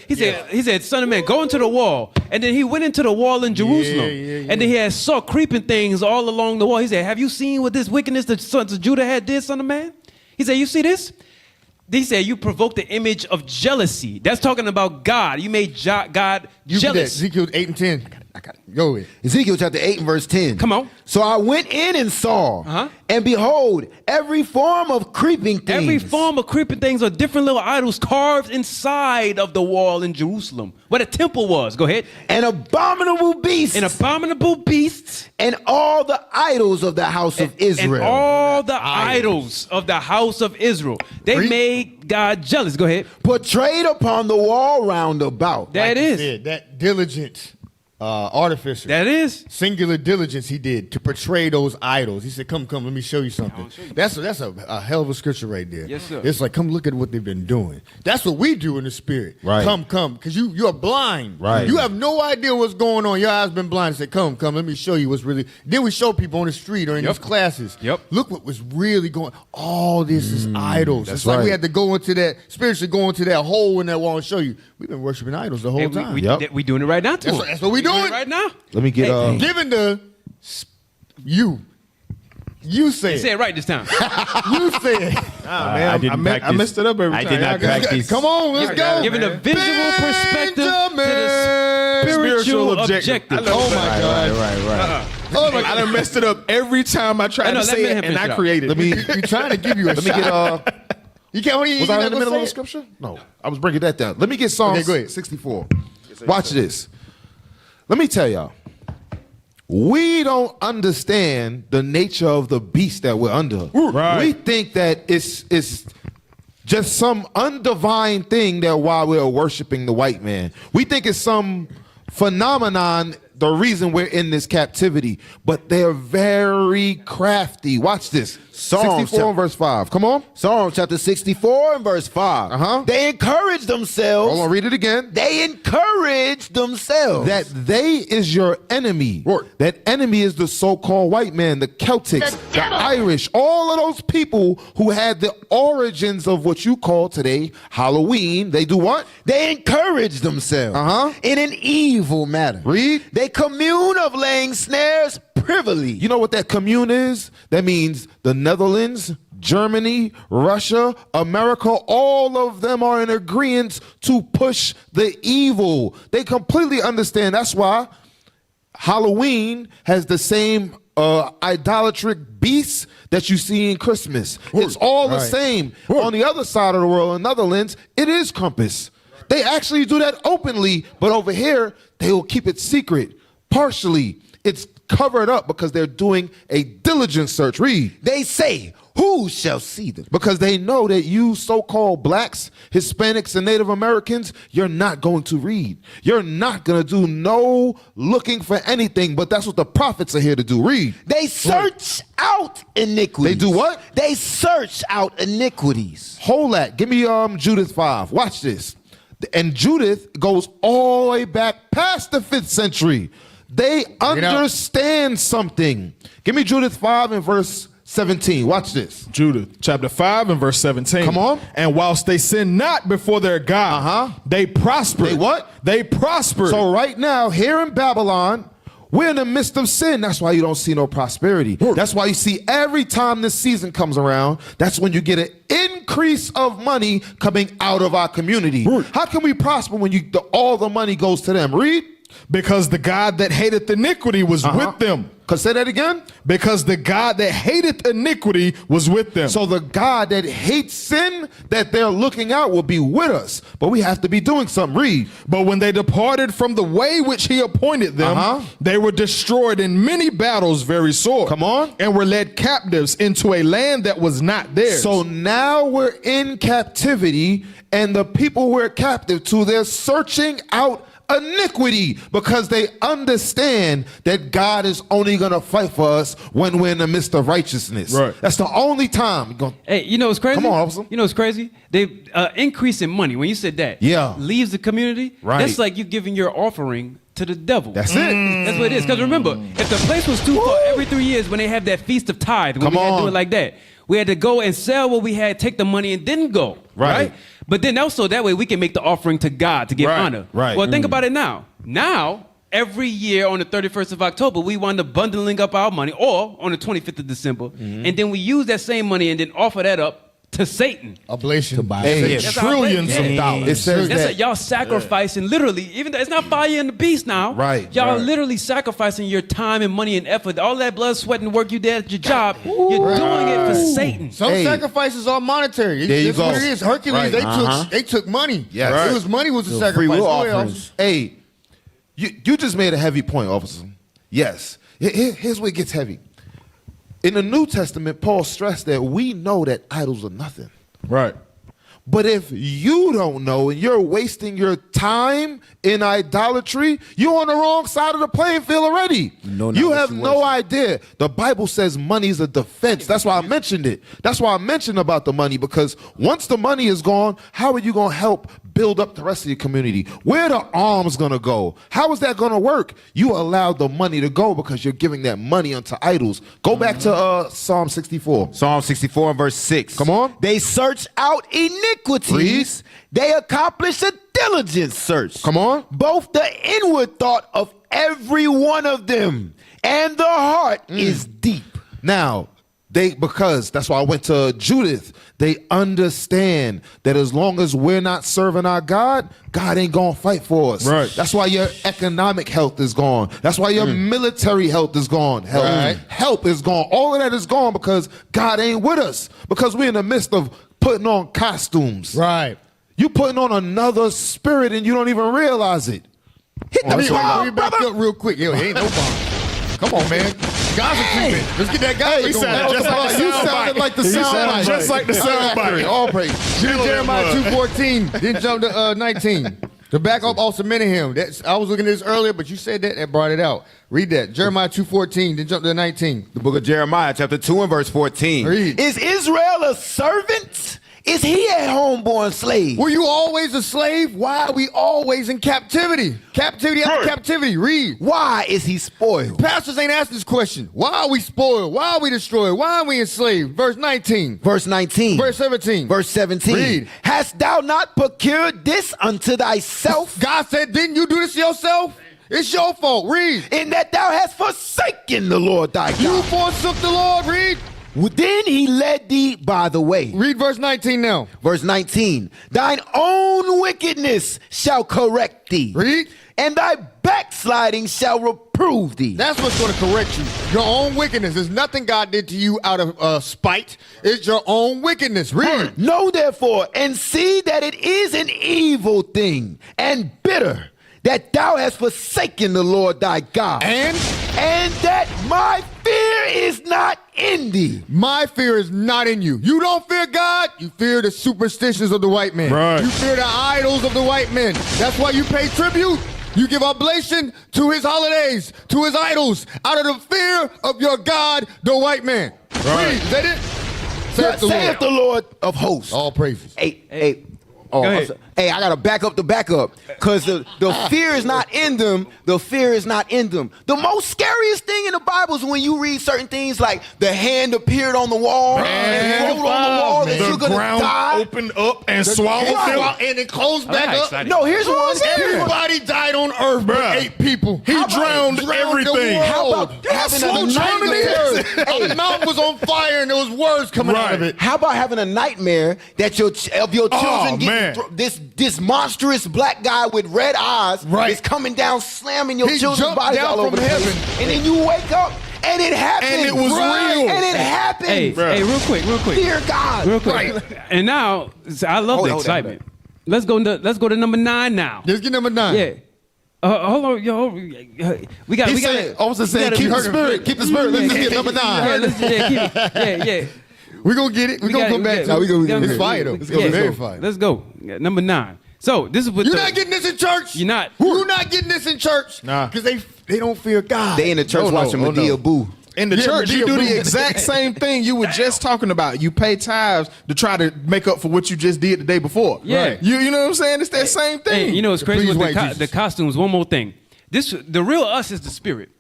He said, "Son of man, go into the wall." And then he went into the wall in Jerusalem. And then he saw creeping things all along the wall. He said, "Have you seen what this wickedness the sons of Judah had did, son of man?" He said, "You see this?" He said, "You provoked the image of jealousy." That's talking about God. You made God jealous. Ezekiel 8 and 10. I got it. Go ahead. Ezekiel chapter 8 and verse 10. Come on. So I went in and saw, and behold, every form of creeping things. Every form of creeping things are different little idols carved inside of the wall in Jerusalem, where the temple was. Go ahead. And abominable beasts. And abominable beasts. And all the idols of the house of Israel. And all the idols of the house of Israel. They made God jealous. Go ahead. Portrayed upon the wall round about. That Like is. you said, that diligent artificer. That is. Singular diligence he did to portray those idols. He said, come, let me show you something. That's a hell of a scripture right there. Yes, sir. It's like, come look at what they've been doing. That's what we do in the spirit. Right. Come, because you're blind. Right. You have no idea what's going on. Your eyes been blind. Say, come, let me show you what's really. Then we show people on the street or in these classes. Yep. Look what was really going. All this is idols. That's It's like we right. had to go into that, spiritually go into that hole in that wall and show you. We've been worshiping idols the whole And time. we doing it right now, too. That's what we doing right now. Let me get Giving the you You said. Say it right this time. You said. Man, I messed it up every time. I did not practice. Come on, let's go. Giving a visual perspective to the spiritual objective. Oh my God. Right. Oh my I done messed it up every time I tried to say it, and I created it. You're trying to give you a shot. You can't. Was I in the middle of the scripture? No, I was bringing that down. Let me get Psalm 64. Watch this. Let me tell y'all. We don't understand the nature of the beast that we're under. Right. We think that it's just some undivine thing that while we're worshiping the white man. We think it's some phenomenon, the reason we're in this captivity. But they're very crafty. Watch this. Psalm 64 and verse 5. Come on. Psalm chapter 64 and verse 5. They encourage themselves. Hold on, read it again. They encourage themselves. That they is your enemy. That enemy is the so-called white man, the Celtics, the Irish, all of those people who had the origins of what you call today Halloween. They do what? They encourage themselves in an evil manner. Read. They commune of laying snares privily. You know what that commune is? That means the Netherlands, Germany, Russia, America, all of them are in agreement to push the evil. They completely understand. That's why Halloween has the same idolatric beasts that you see in Christmas. It's all the same. On the other side of the world, in Netherlands, it is Krampus. They actually do that openly, but over here, they will keep it secret. Partially, it's covered up because they're doing a diligent search. Read. They say, who shall see them? Because they know that you so-called blacks, Hispanics, and Native Americans, you're not going to read. You're not going to do no looking for anything, but that's what the prophets are here to do. Read. They search out iniquities. They do what? They search out iniquities. Hold that. Give me Judith 5. Watch this. And Judith goes all the way back past the 5th century. They understand something. Give me Judith 5 and verse 17. Watch this. Judith chapter 5 and verse 17. Come on. And whilst they sin not before their God, they prosper. They what? They prosper. So right now, here in Babylon, we're in the midst of sin. That's why you don't see no prosperity. That's why you see every time this season comes around, that's when you get an increase of money coming out of our community. How can we prosper when all the money goes to them? Read. Because the God that hateth iniquity was with them. Say that again. Because the God that hateth iniquity was with them. So the God that hates sin that they're looking out will be with us. But we have to be doing something. Read. But when they departed from the way which he appointed them, they were destroyed in many battles very sore. Come on. And were led captives into a land that was not theirs. So now we're in captivity, and the people we're captive to, they're searching out iniquity because they understand that God is only going to fight for us when we're in the midst of righteousness. Right. That's the only time. Hey, you know what's crazy? Come on, officer. You know what's crazy? They increase in money. When you said that, leaves the community. Right. That's like you giving your offering to the devil. That's it. That's what it is. Because remember, if the place was too far, every 3 years when they have that feast of tithe, when we had to do it like that, we had to go and sell what we had, take the money, and then go. Right. But then also that way we can make the offering to God to give honor. Right. Well, think about it now. Now, every year on the 31st of October, we wind up bundling up our money, or on the 25th of December, and then we use that same money and then offer that up to Satan. Oblation. To buy trillions of dollars. It says that y'all sacrificing literally, even though it's not fire and the beast now. Right. Y'all literally sacrificing your time and money and effort. All that blood, sweat, and work you did at your job, you're doing it for Satan. Some sacrifices are monetary. There you That's go. what it is. Hercules, they took money. Yes. It was money was the sacrifice. Free will offerings. Hey, you just made a heavy point, officer. Yes. Here's where it gets heavy. In the New Testament, Paul stressed that we know that idols are nothing. Right. But if you don't know and you're wasting your time in idolatry, you're on the wrong side of the playing field already. You have no idea. The Bible says money is a defense. That's why I mentioned it. That's why I mentioned about the money, because once the money is gone, how are you going to help build up the rest of your community? Where are the alms going to go? How is that going to work? You allowed the money to go because you're giving that money unto idols. Go back to Psalm 64. Psalm 64 and verse 6. Come on. They search out iniquities. Read. They accomplish a diligent search. Come on. Both the inward thought of every one of them and the heart is deep. Now, Because that's why I went to Judith. They understand that as long as we're not serving our God, God ain't gonna fight for us. Right. That's why your economic health is gone. That's why your military health is gone. Help is gone. All of that is gone because God ain't with us. Because we're in the midst of putting on costumes. Right. You putting on another spirit and you don't even realize it. Hit the Let me bomb, back brother. up real quick. Yo, ain't no bomb. Come on, man. Gaza treatment. Let's get that Gaza going. You sounded like the soundbite. Just like the soundbite. All praise. Jeremiah 2:14. Then jump to 19. To back up also Menahem. I was looking at this earlier, but you said that and brought it out. Read that. Jeremiah 2:14. Then jump to 19. The book of Jeremiah, chapter 2 and verse 14. Read. Is Israel a servant? Is he a homeborn slave? Were you always a slave? Why are we always in captivity? Captivity after captivity. Read. Why is he spoiled? Pastors ain't asked this question. Why are we spoiled? Why are we destroyed? Why are we enslaved? Verse 19. Verse 19. Verse 17. Verse 17. Read. Hast thou not procured this unto thyself? God said, didn't you do this yourself? It's your fault. Read. In that thou hast forsaken the Lord thy God. You forsook the Lord. Read. Then he led thee by the way. Read verse 19 now. Verse 19. Thine own wickedness shall correct thee. Read. And thy backsliding shall reprove thee. That's what's going to correct you. Your own wickedness. There's nothing God did to you out of spite. It's your own wickedness. Read. Know therefore and see that it is an evil thing and bitter that thou hast forsaken the Lord thy God. And that my fear is not in thee. My fear is not in you. You don't fear God. You fear the superstitions of the white man. Right. You fear the idols of the white men. That's why you pay tribute. You give oblation to his holidays, to his idols, out of the fear of your God, the white man. Right. Read. Is that it? Saith the Lord of hosts. All praises. Hey. Go ahead. Hey, I gotta back up the backup. Because the fear is not in them. The fear is not in them. The most scariest thing in the Bible is when you read certain things like the hand appeared on the wall and wrote on the wall that you're The gonna ground die. opened up and swallowed them. And it closed back not up. excited. No, here's one. Everybody died on earth but Bruh. 8 people. He drowned everything. How about having slow a nightmare? Hey, the mountain was on fire and there was words coming out of Right. it. How about having a nightmare that your children man. get this monstrous black guy with red eyes Right. is coming down slamming your He children's jumped bodies down all over from the place, heaven. and then you wake up and it happened. And it was real. And it happened. Hey, real quick. Dear God. Real quick. And now, I love the excitement. Let's go to number 9 now. Let's get number 9. Yeah. Hold on, yo. We got. Almost saying, keep the spirit. Keep the spirit. Let's just get number 9. Yeah. We're going to get it. We're going to come back to it. It's fire, though. It's going to be very fire. Let's go. Number 9. So this is what You're not getting this in church. You're not. You're not getting this in church. Nah. Because they don't fear God. They in the church watching Medea Boo. In the church, you do the exact same thing you were just talking about. You pay tithes to try to make up for what you just did the day before. Yeah. Right. You know what I'm saying? It's that same thing. Hey, you know what's crazy Please with wait, Jesus. the costumes? One more thing. The real us is the spirit.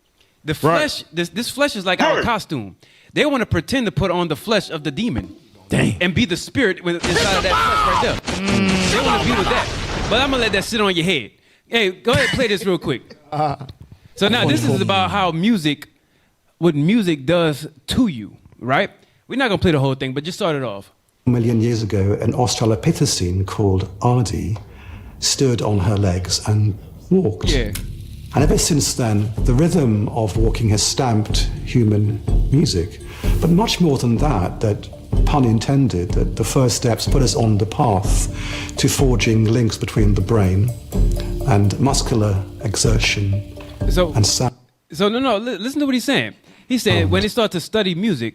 The flesh. This flesh is like our costume. They want to pretend to put on the flesh of the demon. Dang. And be the spirit inside of that flesh right there. They want to be with that. But I'm gonna let that sit on your head. Hey, go ahead, play this real quick. So now this is about how what music does to you, right? We're not gonna play the whole thing, but just start it off. A million years ago, an Australopithecine called Ardi stood on her legs and walked. Yeah. And ever since then, the rhythm of walking has stamped human music. But much more than that, pun intended, that the first steps put us on the path to forging links between the brain and muscular exertion and sound. So no, listen to what he's saying. He said when they start to study music,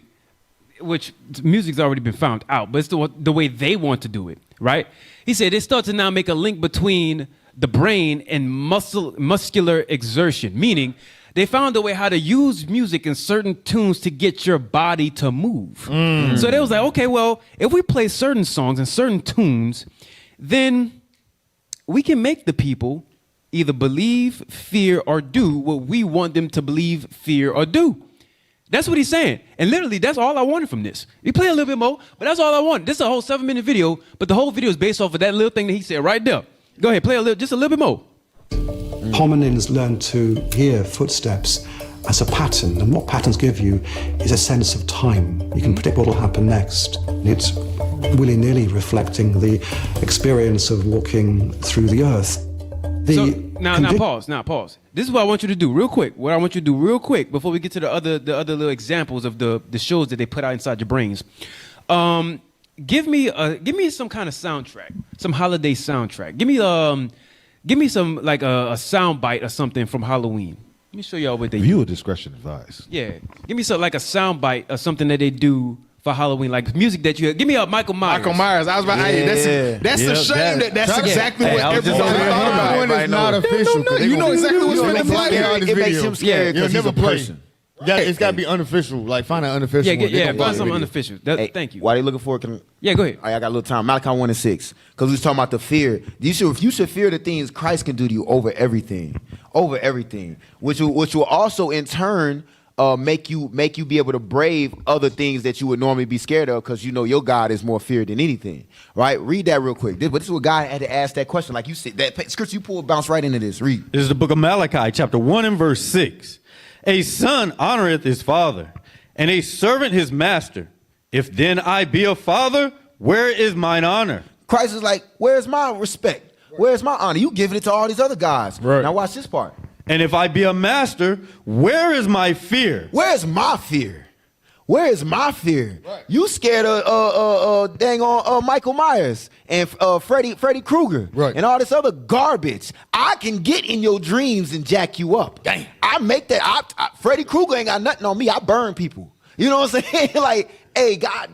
which music's already been found out, but it's the way they want to do it, right? He said they start to now make a link between the brain and muscular exertion, meaning they found a way how to use music in certain tunes to get your body to move. So they was like, okay, well, if we play certain songs and certain tunes, then we can make the people either believe, fear, or do what we want them to believe, fear, or do. That's what he's saying. And literally, that's all I wanted from this. You play a little bit more, but that's all I wanted. This is a whole 7-minute video, but the whole video is based off of that little thing that he said right there. Go ahead, play just a little bit more. Hominins learned to hear footsteps as a pattern. And what patterns give you is a sense of time. You can predict what will happen next. And it's willy-nilly reflecting the experience of walking through the earth. Now pause. This is what I want you to do real quick. What I want you to do real quick before we get to the other little examples of the shows that they put out inside your brains. Give me some kind of soundtrack, some holiday soundtrack. Give me some like a sound bite or something from Halloween. Let me show y'all what they do. Viewer discretion advised. Yeah, give me some like a sound bite or something that they do for Halloween, like music that you hear. Give me a Michael Myers. Michael Myers. I was about to that's a shame that's exactly what everybody thought about. One is not official. You know exactly what's going to play. It makes him scared because he's a person. It's got to be ununofficial. Like, find an unofficial one. Yeah, find something unofficial. Thank you. While they looking for it, yeah, go ahead. All right, I got a little time. Malachi 1:6. Because we was talking about the fear. You should fear the things Christ can do to you over everything. Over everything. Which will also in turn make you be able to brave other things that you would normally be scared of, because you know your God is more feared than anything. Right? Read that real quick. But this is what God had to ask that question. Like you said, that scripture you pulled bounce right into this. Read. This is the book of Malachi, chapter 1 and verse 6. A son honoreth his father, and a servant his master. If then I be a father, where is mine honor? Christ is like, where's my respect? Where's my honor? You giving it to all these other guys. Right. Now watch this part. And if I be a master, where is my fear? Where's my fear? Where is my fear? Right. You scared of dang on Michael Myers and Freddy Krueger, right, and all this other garbage. I can get in your dreams and jack you up. Dang. I make that. Freddy Krueger ain't got nothing on me. I burn people. You know what I'm saying? Like, hey, God,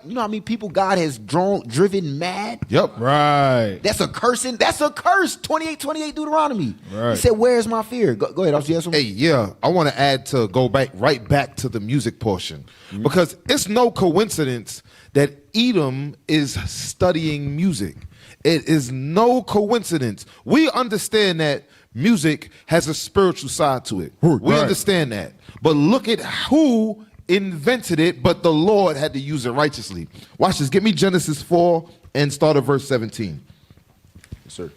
you know how many people God has driven mad? Yep. Right. That's a cursing. That's a curse. 28 Deuteronomy. Right. He said, where's my fear? Go ahead. Hey, yeah, I want to add right back to the music portion, because it's no coincidence that Edom is studying music. It is no coincidence. We understand that music has a spiritual side to it. We understand that. But look at who invented it, but the Lord had to use it righteously. Watch this. Get me Genesis 4 and start at verse 17. Yes, sir.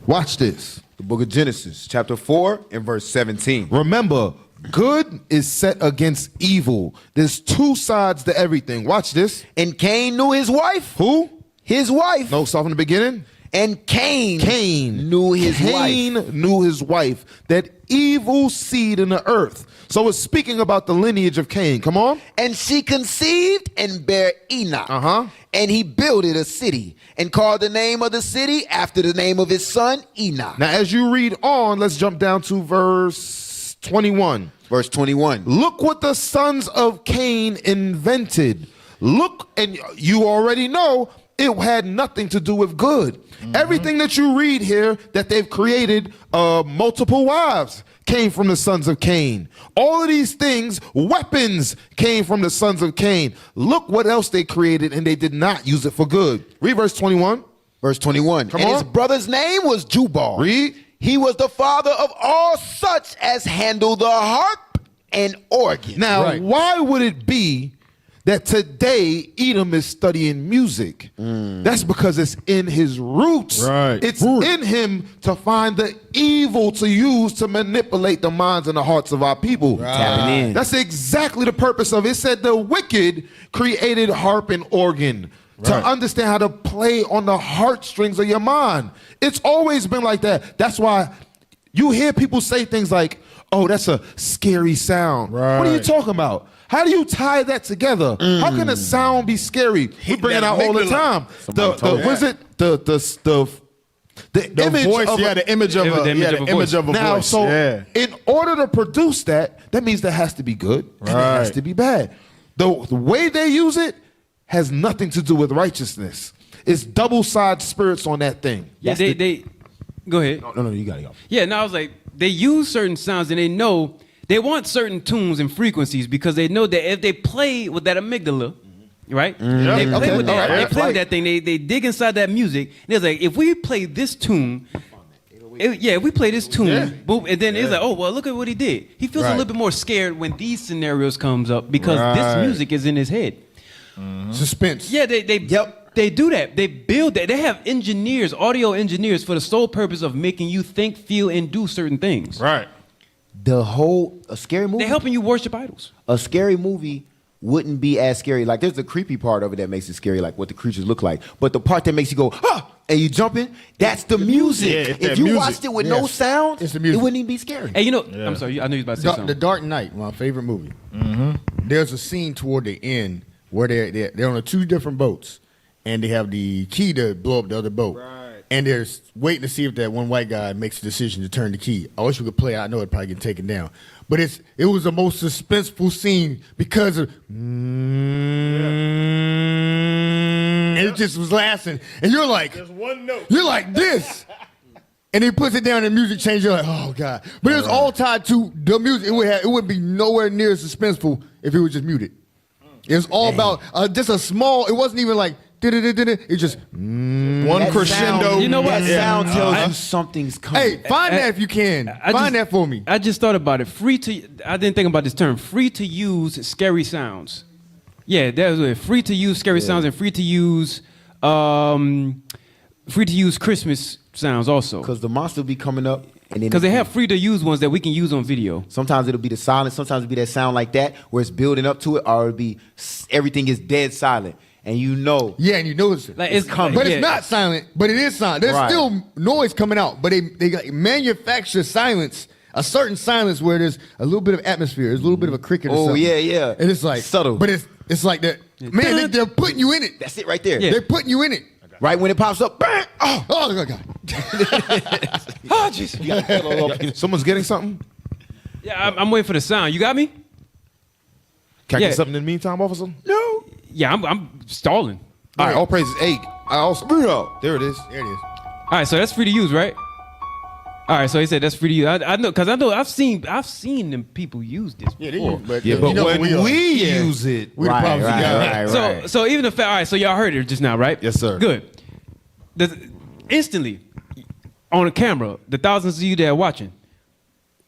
Watch this. The book of Genesis, chapter 4 and verse 17. Remember, good is set against evil. There's two sides to everything. Watch this. And Cain knew his wife. Who? His wife. No, start from the beginning. And Cain knew his wife. Cain knew his wife, that evil seed in the earth. So it's speaking about the lineage of Cain. Come on. And she conceived and bare Enoch. And he builded a city and called the name of the city after the name of his son Enoch. Now, as you read on, let's jump down to verse 21. Verse 21. Look what the sons of Cain invented. Look, and you already know it had nothing to do with good. Everything that you read here that they've created, multiple wives, came from the sons of Cain. All of these things, weapons, came from the sons of Cain. Look what else they created, and they did not use it for good. Read verse 21. Verse 21. Come and on. his brother's name was Jubal. Read. He was the father of all such as handle the harp and organ. Now, why would it be that today Edom is studying music? That's because it's in his roots. It's in him to find the evil to use to manipulate the minds and the hearts of our people. Tapping in. That's exactly the purpose of it. It said the wicked created harp and organ to understand how to play on the heartstrings of your mind. It's always been like that. That's why you hear people say things like, oh, that's a scary sound. What are you talking about? How do you tie that together? How can a sound be scary? We bring it out all the time. The image voice, of the image of a voice. Now, so in order to produce that means that has to be good and it has to be bad. The way they use it has nothing to do with righteousness. It's double-sided spirits on that thing. Yeah, they go ahead. No, you got to go. Yeah, no, I was like, they use certain sounds and they know they want certain tunes and frequencies because they know that if they play with that amygdala, right? They play with that. They play with that thing. They dig inside that music. And it's like, if we play this tune, if we play this tune, boom, and then it's like, oh well, look at what he did. He feels a little bit more scared when these scenarios comes up because this music is in his head. Suspense. Yeah, they do that. They build that. They have engineers, audio engineers, for the sole purpose of making you think, feel, and do certain things. a scary movie. They're helping you worship idols. A scary movie wouldn't be as scary. Like there's the creepy part of it that makes it scary, like what the creatures look like. But the part that makes you go, ah, and you jump in, that's the music. Yeah, if you watched it with no sound, it's the it music. wouldn't even be scary. Hey, I'm sorry. I know you was about to say something. The Dark Knight, my favorite movie. There's a scene toward the end where they're on 2 different boats, and they have the key to blow up the other boat. Right. And they're waiting to see if that one white guy makes a decision to turn the key. I wish we could play it. I know it'd probably get taken down. But it was the most suspenseful scene because of and it just was lasting. And you're like, there's one note. You're like this. And he puts it down and the music changes. You're like, oh God. But it was all tied to the music. It would be nowhere near as suspenseful if it was just muted. It was all about just a small, it wasn't even like, it's just one crescendo. Sound, you know what? That sound tells you something's coming. Hey, find that if you can. Find that for me. I just thought about it. I didn't think about this term. Free to use scary sounds. Yeah, that was it. Free to use scary sounds and free to use Christmas sounds also. Because the monster will be coming up. Because they have free to use ones that we can use on video. Sometimes it'll be the silence. Sometimes it'll be that sound like that where it's building up to it, or it'll be everything is dead silent. And you know. Yeah, and you know it's coming. But it's not silent, but it is silent. There's still noise coming out, but they manufacture silence, a certain silence where there's a little bit of atmosphere, there's a little bit of a cricket or something. Yeah. And it's like subtle. But it's like that. Man, they're putting you in it. That's it right there. Yeah. They're putting you in it. Right when it pops up, bang! Oh my God. Oh, jeez. Someone's getting something? Yeah, I'm waiting for the sound. You got me? Can I get something in the meantime, officer? No. Yeah, I'm stalling. All right, all praises. Hey, I also there it is. There it is. All right, so that's free to use, right? All right, so he said that's free to use. I know, because I know I've seen them people use this before. Yeah, they use, but, Yeah, but when we use it, we the problem right. So even the fact, all right, so y'all heard it just now, right? Yes, sir. Good. Instantly, on the camera, the thousands of you that are watching,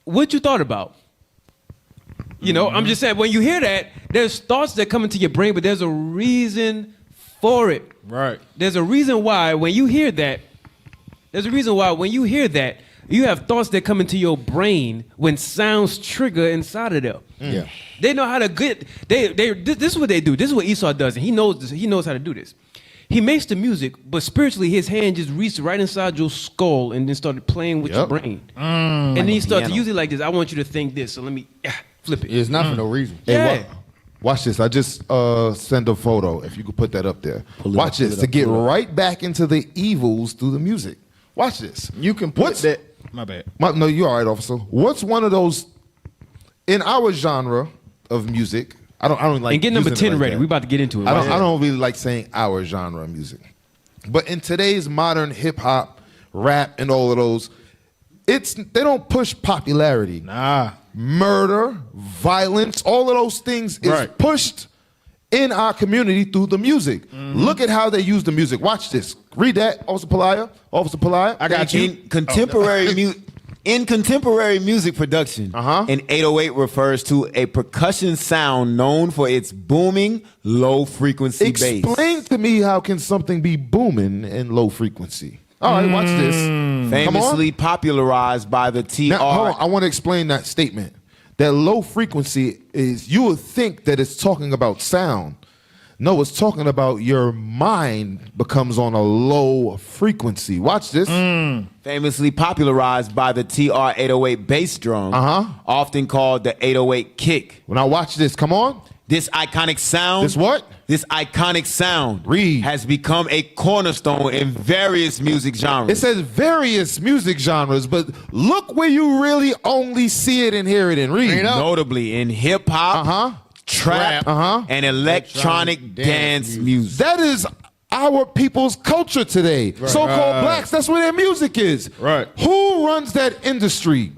what you thought about? You know, I'm just saying, when you hear that, there's thoughts that come into your brain, but there's a reason for it. Right. There's a reason why when you hear that, you have thoughts that come into your brain when sounds trigger inside of them. Yeah. They know how to get. This is what they do. This is what Esau does, and he knows this. He knows how to do this. He makes the music, but spiritually, his hand just reached right inside your skull and then started playing with your brain. And then he starts to use it like this. I want you to think this, so let me flip it. It's not for no reason. Yeah. Hey, watch this. I just send a photo. If you could put that up there. Watch this to get right back into the evils through the music. Watch this. You can put that. My bad. No, you're all right, officer. What's one of those in our genre of music? I don't like. And get number 10 like ready. that. We about to get into it. I don't really like saying our genre of music, but in today's modern hip hop, rap, and all of those, they don't push popularity. Nah. Murder, violence, all of those things is pushed in our community through the music. Look at how they use the music. Watch this. Read that, Officer Pelaya. Officer Pelaya. I got you. In contemporary music production, an 808 refers to a percussion sound known for its booming, low-frequency bass. Explain to me how can something be booming and low frequency? All right, watch this. Famously popularized by the TR. Now, hold on. I want to explain that statement. That low frequency is, you would think that it's talking about sound. No, it's talking about your mind becomes on a low frequency. Watch this. Famously popularized by the TR-808 bass drum, often called the 808 kick. Well, now watch this. Come on. This iconic sound. This what? This iconic sound Read. has become a cornerstone in various music genres. It says various music genres, but look where you really only see it and hear it in. Read. Notably in hip-hop, trap, and electronic dance music. That is our people's culture today. So-called blacks, that's where their music is. Right. Who runs that industry?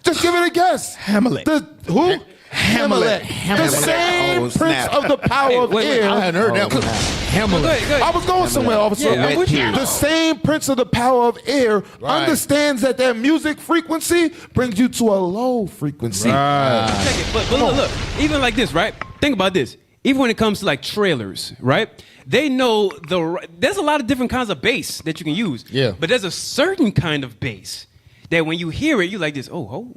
Just give it a guess. Hamlet. Who? Hamlet. The same prince of the power of air. I hadn't heard that one. Hamlet. I was going somewhere, officer. Yeah, I'm with you. The same prince of the power of air understands that their music frequency brings you to a low frequency. Check it. But look, even like this, right? Think about this. Even when it comes to like trailers, right? They know there's a lot of different kinds of bass that you can use. Yeah. But there's a certain kind of bass that when you hear it, you're like this, oh.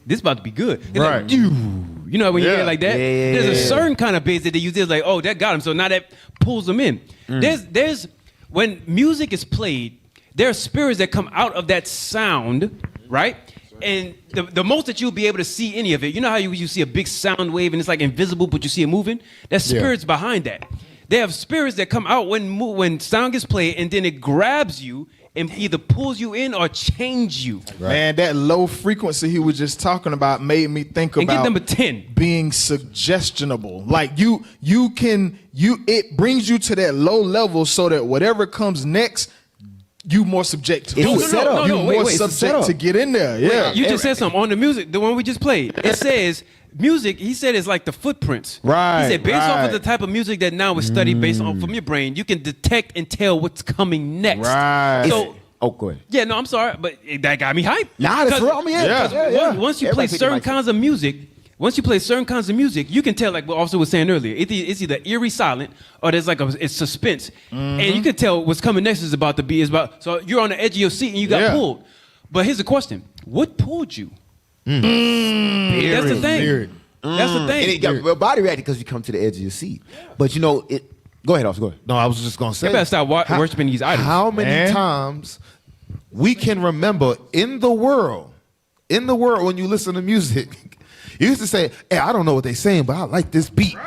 this about to be good. It's Right. like, you know when you hear it like that? Yeah. There's a certain kind of bass that they use. It's like, oh, that got him. So now that pulls them in. There's when music is played, there are spirits that come out of that sound, right? And the most that you'll be able to see any of it, you know how you see a big sound wave and it's like invisible, but you see it moving? There's spirits behind that. They have spirits that come out when sound gets played, and then it grabs you and either pulls you in or change you. Right. Man, that low frequency he was just talking about made me think And about get number 10. being suggestionable. Like it brings you to that low level so that whatever comes next, you more subject to It's do a it. setup. You No, more wait, it's a subject to get in there. Yeah. You just said something on the music, the one we just played. It says music, he said, is like the footprints. Right, He said based off right. of the type of music that now is studied based on from your brain, you can detect and tell what's coming next. Right. So Oh, go ahead. yeah, no, I'm sorry, but that got me hyped. Nah, that's real. I mean, yeah. Once you Everybody play take certain the mic. kinds of music, you can tell, like what Officer was saying earlier, it's either eerie silent or there's like it's suspense. And you can tell what's coming next is about to be, so you're on the edge of your seat and you got pulled. But here's the question. What pulled you? That's the thing. That's the thing. And it got body reacted because you come to the edge of your seat. But you know, go ahead, Officer, go ahead. No, I was just gonna say. They better stop worshiping these idols. How many times we can remember in the world when you listen to music, you used to say, "Hey, I don't know what they're saying, but I like this beat."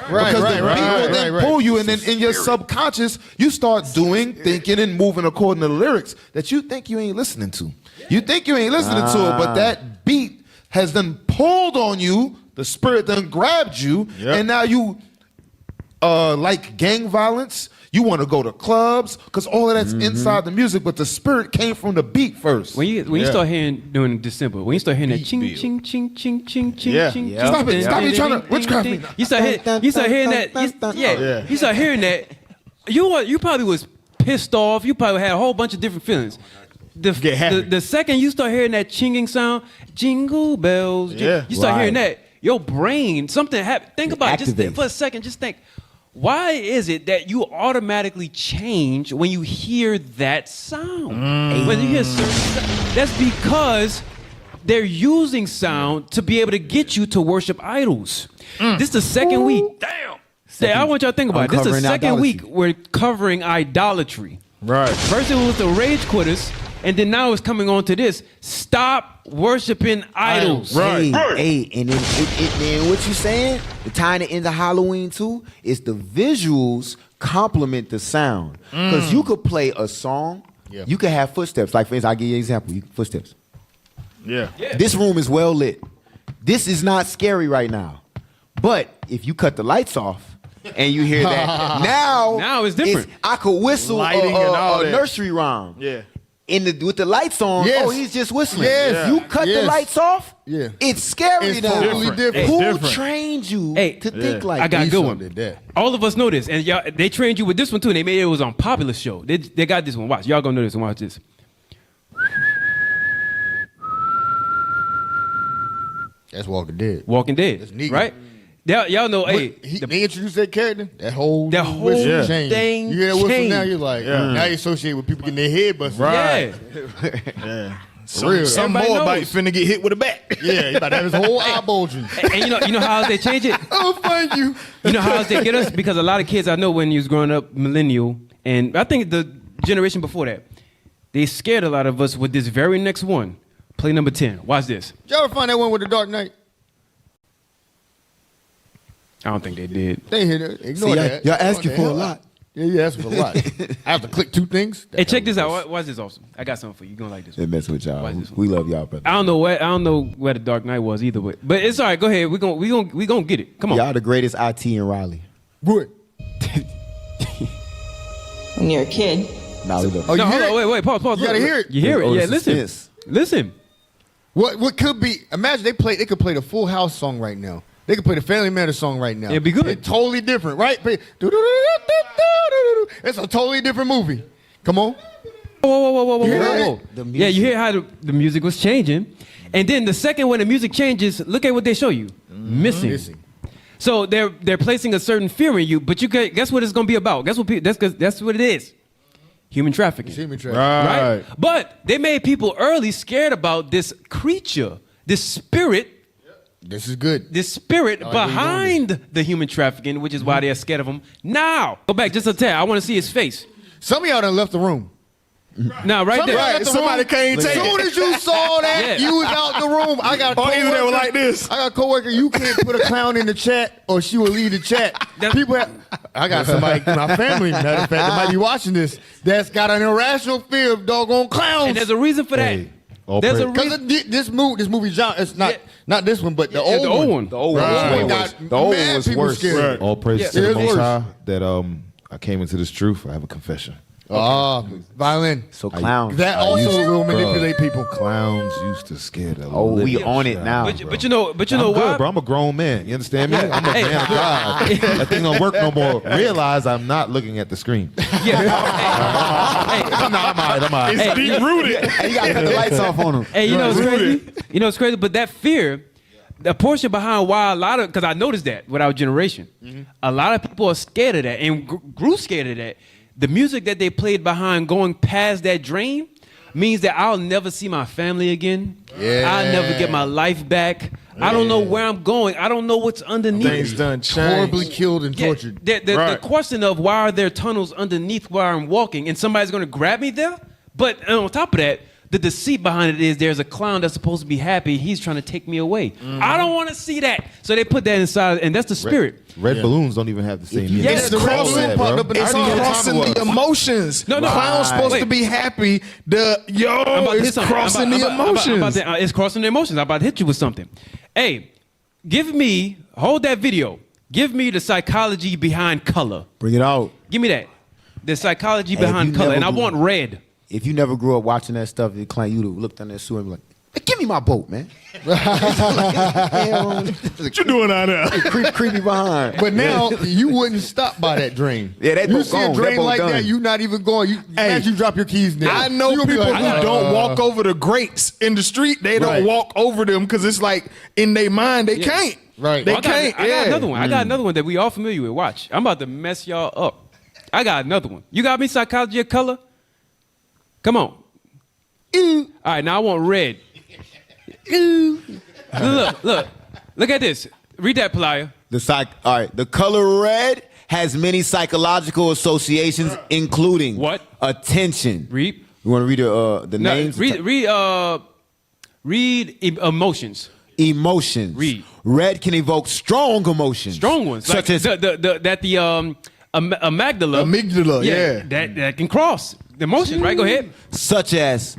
Because the beat will then pull you, and then in your subconscious, you start doing, thinking, and moving according to the lyrics that you think you ain't listening to. You think you ain't listening to it, but that beat has then pulled on you. The spirit then grabbed you, and now you like gang violence. You want to go to clubs because all of that's inside the music, but the spirit came from the beat first. When you start hearing doing December, when you start hearing that ching ching ching ching ching ching ching, Stop it! Stop me trying to witchcraft me. You start hearing that. You start hearing that. You probably was pissed off. You probably had a whole bunch of different feelings. The second you start hearing that chinging sound, jingle bells. You start hearing that. Your brain, something happened. Think about it. Just for a second. Just think. Why is it that you automatically change when you hear that sound? When you hear certain sound, that's because they're using sound to be able to get you to worship idols. This is the second week. Damn. I want y'all to think about it. This is the second week we're covering idolatry. Right. First it was the rage quitters, and then now it's coming on to this. Stop worshiping idols. Right. Hey, and then what you saying? The tying it into Halloween too is the visuals complement the sound. Because you could play a song, you could have footsteps. Like for instance, I'll give you an example. Footsteps. Yeah. This room is well lit. This is not scary right now. But if you cut the lights off and you hear that, now it's different. I could whistle a nursery rhyme. Yeah. With the lights on, he's just whistling. Yes. You cut the lights off, it's scary It's now. totally different. Who trained you to think like I got a that? good one. All of us know this, and y'all, they trained you with this one too. And they made it was on Popular Show. They got this one. Watch, y'all gonna know this one. Watch this. That's Walking Dead. Walking Dead. That's Negan. Right? Y'all know. Hey, they introduced that character. That whole whole change. thing. You hear that whistle changed. now? You're like, now you associate with people getting their head busted. Right. Yeah. Real. Some Everybody more bite knows. finna get hit with a bat. Yeah, he about to have his whole eye bulging. And you know how they change it? Oh, thank you. You know how they get us? Because a lot of kids I know when you was growing up, millennial, and I think the generation before that, they scared a lot of us with this very next one. Play number 10. Watch this. Did y'all ever find that one with the Dark Knight? I don't think they did. They hit it. Ignore that. Y'all asking for a lot. Yeah, you asking for a lot. I have to click two things. Hey, check this out. Watch this, awesome. I got something for you. You're gonna like this They one. mess with y'all. Watch this one. We love y'all, brother. I don't know where the Dark Knight was either, but it's all right. Go ahead. We gonna get it. Come on. Y'all the greatest IT in Raleigh. Good. When you're a kid. Nah, we love Oh, No, you hold hear on, it? wait, pause. You gotta hear it. You hear it? Oh, Yeah, the listen. suspense. Listen. What could be? Imagine they could play the Full House song right now. They could play the Family Matters song right now. It'd be good. It's totally different, right? It's a totally different movie. Come on. Whoa. Yeah. Yeah, you hear how the music was changing. And then the second when the music changes, look at what they show you. Missing. So they're placing a certain fear in you, but guess what it's gonna be about? That's what it is. Human trafficking. Human trafficking. Right? But they made people early scared about this creature this spirit. This is good. This spirit behind the human trafficking, which is why they're scared of him. Now, go back just a tad. I want to see his face. Some of y'all done left the room. Now, right there. Right, somebody can't take it. As soon as you saw that, you was out the room. I got a coworker. They were like this. I got a coworker. You can't put a clown in the chat, or she will leave the chat. I got somebody in my family, matter of fact, that might be watching this, that's got an irrational fear of doggone clowns. And there's a reason for that. There's a reason. This movie, John, it's not this one, but the old one. The old one was worse. Right. All praise to the Most High that I came into this truth. I have a confession. Violin. So clowns. That also will manipulate people. Clowns used to scare the we on it now. But you know I'm why? good, bro. I'm a grown man. You understand me? I'm a man of God. That thing don't work no more. Realize I'm not looking at the screen. Yeah. I'm all right. It's deep rooted. Hey, you gotta cut the lights off on him. Hey, you know what's crazy? You know what's crazy? But that fear, the portion behind why a lot of, because I noticed that with our generation, a lot of people are scared of that and grew scared of that. The music that they played behind going past that drain means that I'll never see my family again. Yeah. I'll never get my life back. Yeah. I don't know where I'm going. I don't know what's underneath. Things done changed. Horribly killed and tortured. The question of why are there tunnels underneath where I'm walking and somebody's going to grab me there? But on top of that, the deceit behind it is there's a clown that's supposed to be happy. He's trying to take me away. I don't want to see that. So they put that inside, and that's the spirit. Red balloons don't even have the same meaning. It's crossing the emotions. No. Clown's supposed to be happy. It's crossing the emotions. It's crossing the emotions. I'm about to hit you with something. Hey, hold that video. Give me the psychology behind color. Bring it out. Give me that. The psychology behind color. And I want red. If you never grew up watching that stuff, you'd have looked on that sewer and be like, hey, give me my boat, man. What you doing out there? Creepy behind. But now you wouldn't stop by that drain. Yeah, that you boat see gone. a drain That boat like done. that, you not even going. Imagine you drop your keys in there. I know people who don't walk over the grates in the street. They don't walk over them because it's like in their mind they can't. Right. They can't. I got another one. I got another one that we all familiar with. Watch. I'm about to mess y'all up. I got another one. You got me psychology of color? Come on. All right, now I want red. Look at this. Read that, Pelaya. All right, the color red has many psychological associations, including what? Attention. Read. You want to read the names? Read emotions. Emotions. Read. Red can evoke strong emotions. Strong ones, such like as amygdala, yeah. that can cross the emotions, right? Go ahead. Such as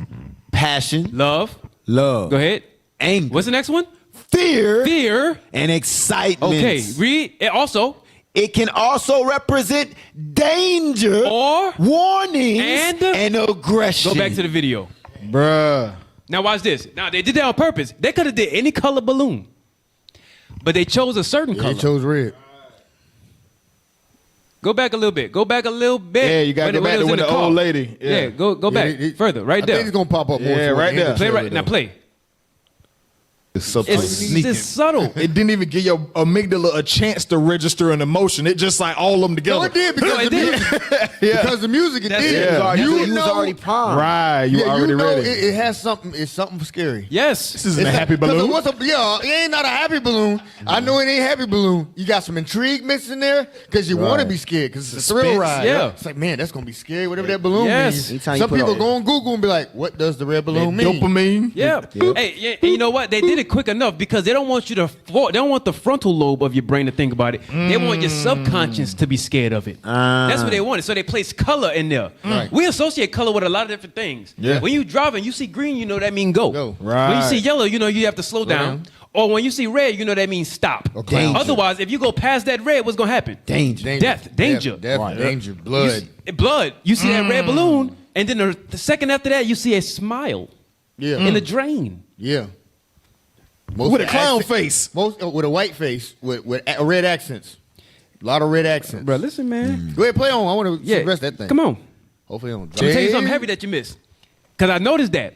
passion, love. Go ahead. Anger. What's the next one? Fear. And excitement. Okay. Read. It can also represent danger or warnings and aggression. Go back to the video. Bruh. Now watch this. Now they did that on purpose. They could have did any color balloon, but they chose a certain color. They chose red. Go back a little bit. Yeah, you got to go back to when the old lady. Yeah, go back further. Right there. I think it's gonna pop up more. Yeah, right there. Play right now. Play. It's so It's subtle. It didn't even give your amygdala a chance to register an emotion. It just like all of them together. No, it did because the music. Because the music, it did. You was already primed. Right, you already ready. It has something. It's something scary. Yes. This isn't a happy balloon. It ain't not a happy balloon. I know it ain't happy balloon. You got some intrigue mixed in there because you want to be scared because it's a thrill ride. Yeah. It's like, man, that's gonna be scary. Whatever that balloon means. Anytime Some people go on Google and be like, what does the red balloon mean? Dopamine. Yeah. Hey, and you know what? They did it quick enough because they don't want you to. They don't want the frontal lobe of your brain to think about it. They want your subconscious to be scared of it. That's what they wanted. So they place color in there. Right. We associate color with a lot of different things. Yeah. When you driving, you see green, you know that means go. Right. When you see yellow, you know you have to slow down. Or when you see red, you know that means stop. Okay. Otherwise, if you go past that red, what's gonna happen? Danger. Death. Danger. Danger. Blood. Blood. You see that red balloon, and then the second after that, you see a smile. Yeah. In the drain. Yeah. With a clown face. With a white face with red accents. A lot of red accents. Bro, listen, man. Go ahead, play on. I want to address that thing. Come on. Hopefully I don't Let me tell you something heavy that you missed. Because I noticed that.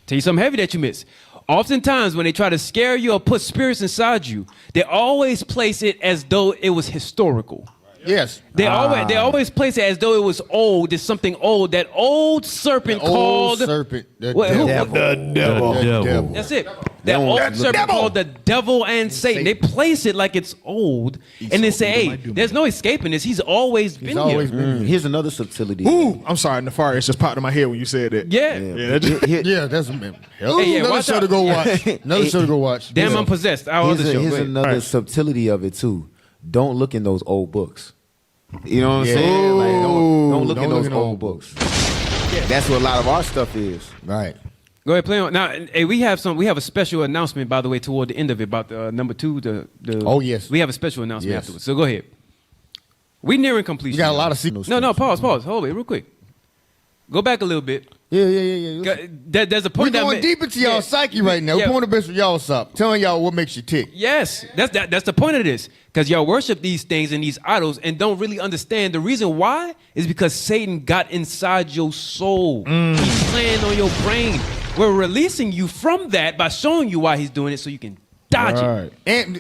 Tell you something heavy that you missed. Oftentimes, when they try to scare you or put spirits inside you, they always place it as though it was historical. Yes. They always place it as though it was old. It's something old. That old serpent called... Old serpent. The What, who- devil. The devil. That's it. that old serpent called the devil and Satan. They place it like it's old, and then say, "Hey, there's no escaping this. He's always been here." Here's another subtlety. Ooh, I'm sorry, Nefarious just popped in my head when you said that. Yeah, That's another show to go watch. Another show to go watch. Damn, I'm possessed. Our other show. Here's another subtlety of it too. Don't look in those old books. You know what I'm saying? Like, don't look in those old books. That's what a lot of our stuff is. Right. Go ahead, play on. Now, hey, we have a special announcement, by the way, toward the end of it about number 2. Oh, yes. We have a special announcement afterwards. So go ahead. We nearing completion. You got a lot of secrets. No, pause. Hold it real quick. Go back a little bit. Yeah. There's a point We're going deep into y'all psyche right now. We're pulling the best of y'all's up, telling y'all what makes you tick. Yes, that's the point of this. Because y'all worship these things and these idols and don't really understand the reason why is because Satan got inside your soul. He's playing on your brain. We're releasing you from that by showing you why he's doing it so you can dodge it. And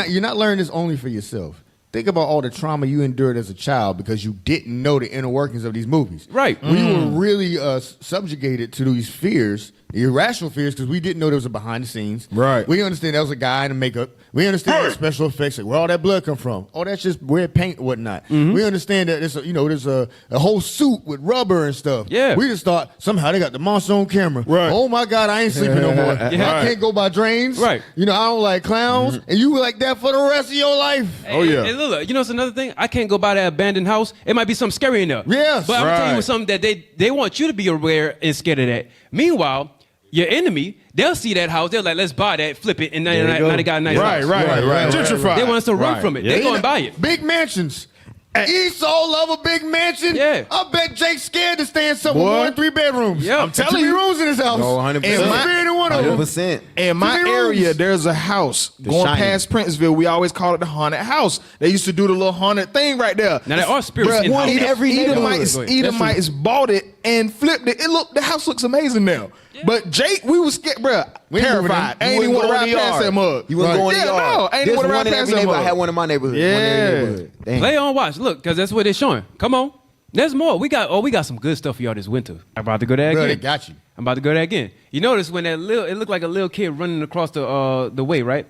you're not learning this only for yourself. Think about all the trauma you endured as a child because you didn't know the inner workings of these movies. Right. We were really subjugated to these fears, irrational fears, because we didn't know there was a behind the scenes. Right. We understand that was a guy in the makeup. We understand the special effects, like where all that blood come from. Oh, that's just red paint and whatnot. We understand that there's a whole suit with rubber and stuff. Yeah. We just thought somehow they got the monster on camera. Right. Oh my God, I ain't sleeping no more. I can't go by drains. Right. I don't like clowns. And you were like that for the rest of your life. Oh, yeah. And look, it's another thing. I can't go by that abandoned house. It might be something scary in there. Yes. But I'm telling you something that they want you to be aware and scared of that. Meanwhile, your enemy, they'll see that house. They're like, let's buy that, flip it, and now they got a nice house. Right. Gentrified. They want us to run from it. They're going to buy it. Big mansions. Esau love a big mansion. Yeah. I bet Jake's scared to stay in something with more than 3 bedrooms. Yeah. I'm telling you. 2 rooms in his house. No, 100%. And one of them. 100%. In my Too many area, rooms. there's a house going Shining. past Princeville. We always call it the haunted house. They used to do the little haunted thing right there. Now, there are spirits Bruh, in one houses. in every Edomites Go ahead. bought it and flipped it. The house looks amazing now. But Jake, we was scared, bro. Terrified. I ain't even want to ride past that mug. You wouldn't go in the yard. No, I ain't even want to ride past that mug. I had one in my neighborhood. Yeah. Damn. Play on, watch. Look, because that's what they're showing. Come on. There's more. We got some good stuff for y'all this winter. I'm about to go there Bro, again. they got you. I'm about to go there again. You notice when it looked like a little kid running across the way, right?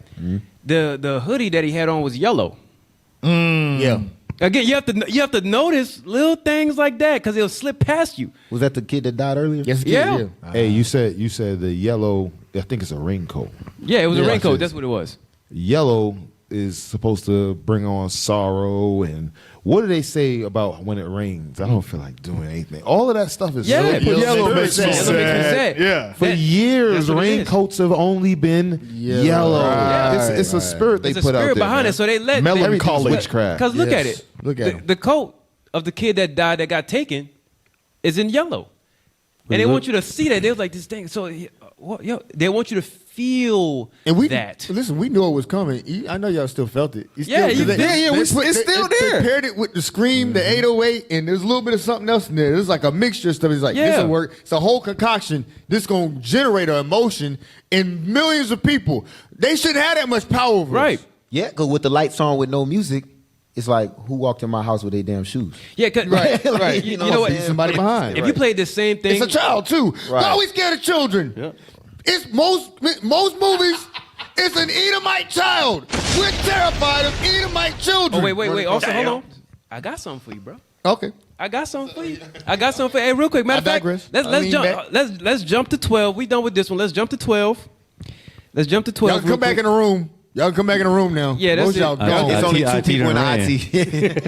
The hoodie that he had on was yellow. Yeah. Again, you have to notice little things like that because it'll slip past you. Was that the kid that died earlier? Yes, Yeah. Hey, you said the yellow. I think it's a raincoat. Yeah, it was a Yeah. raincoat. That's what it was. Yellow is supposed to bring on sorrow, and what do they say about when it rains? I don't feel like doing anything. All of that stuff is Yeah, so but yellow makes me Yellow makes me sad. Yeah. For That's years, what it is. raincoats have only been yellow. Right, It's a spirit they There's a put out spirit there. behind man. it, so they let Melancholy. Witchcraft. Because look Yes. at it. Look at him. The coat of the kid that died that got taken is in yellow, and they want you to see that. They was like this thing. So, they want you to feel that. Listen, we knew it was coming. I know y'all still felt it. Yeah, it's still there. They paired it with the scream, the 808, and there's a little bit of something else in there. There's like a mixture of stuff. It's like, this will work. It's a whole concoction. This going to generate an emotion in millions of people. They shouldn't have that much power over Right. us. Yeah, because with the lights on with no music, it's like, who walked in my house with their damn shoes? Yeah, Right, Like, right. you You know know what what? I'm Somebody behind. If you played the same thing, It's a child too. Right. Why are we scared of children? Yeah. It's most movies. It's an Edomite child. We're terrified of Edomite children. Oh wait. Also, hold on. I got something for you, bro. Okay. I got something for you. Hey, real quick. Matter of fact, digress. let's jump to 12. We done with this one. Let's jump to 12. Let's jump to 12. Y'all come back in the room. Y'all come back in the room now. Yeah, that's Most it. y'all gone. It's only IT 2 people in done IT.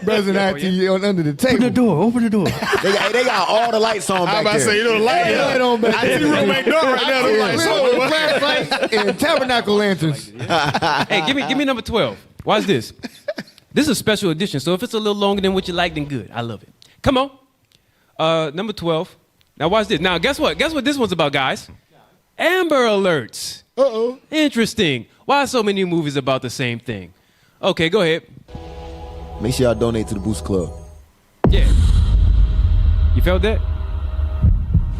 President IT on under the table. Open the door. They got all the lights on I'm back about to there. say, the light on back IT room ain't dark right now. The lights on. Flashlights and tabernacle lanterns. Hey, give me number 12. Watch this. This is a special edition, so if it's a little longer than what you like, then good. I love it. Come on. Number 12. Now watch this. Now guess what? Guess what this one's about, guys? Amber Alerts. Uh-oh. Interesting. Why so many movies about the same thing? Okay, go ahead. Make sure y'all donate to the Boost Club. Yeah. You felt that?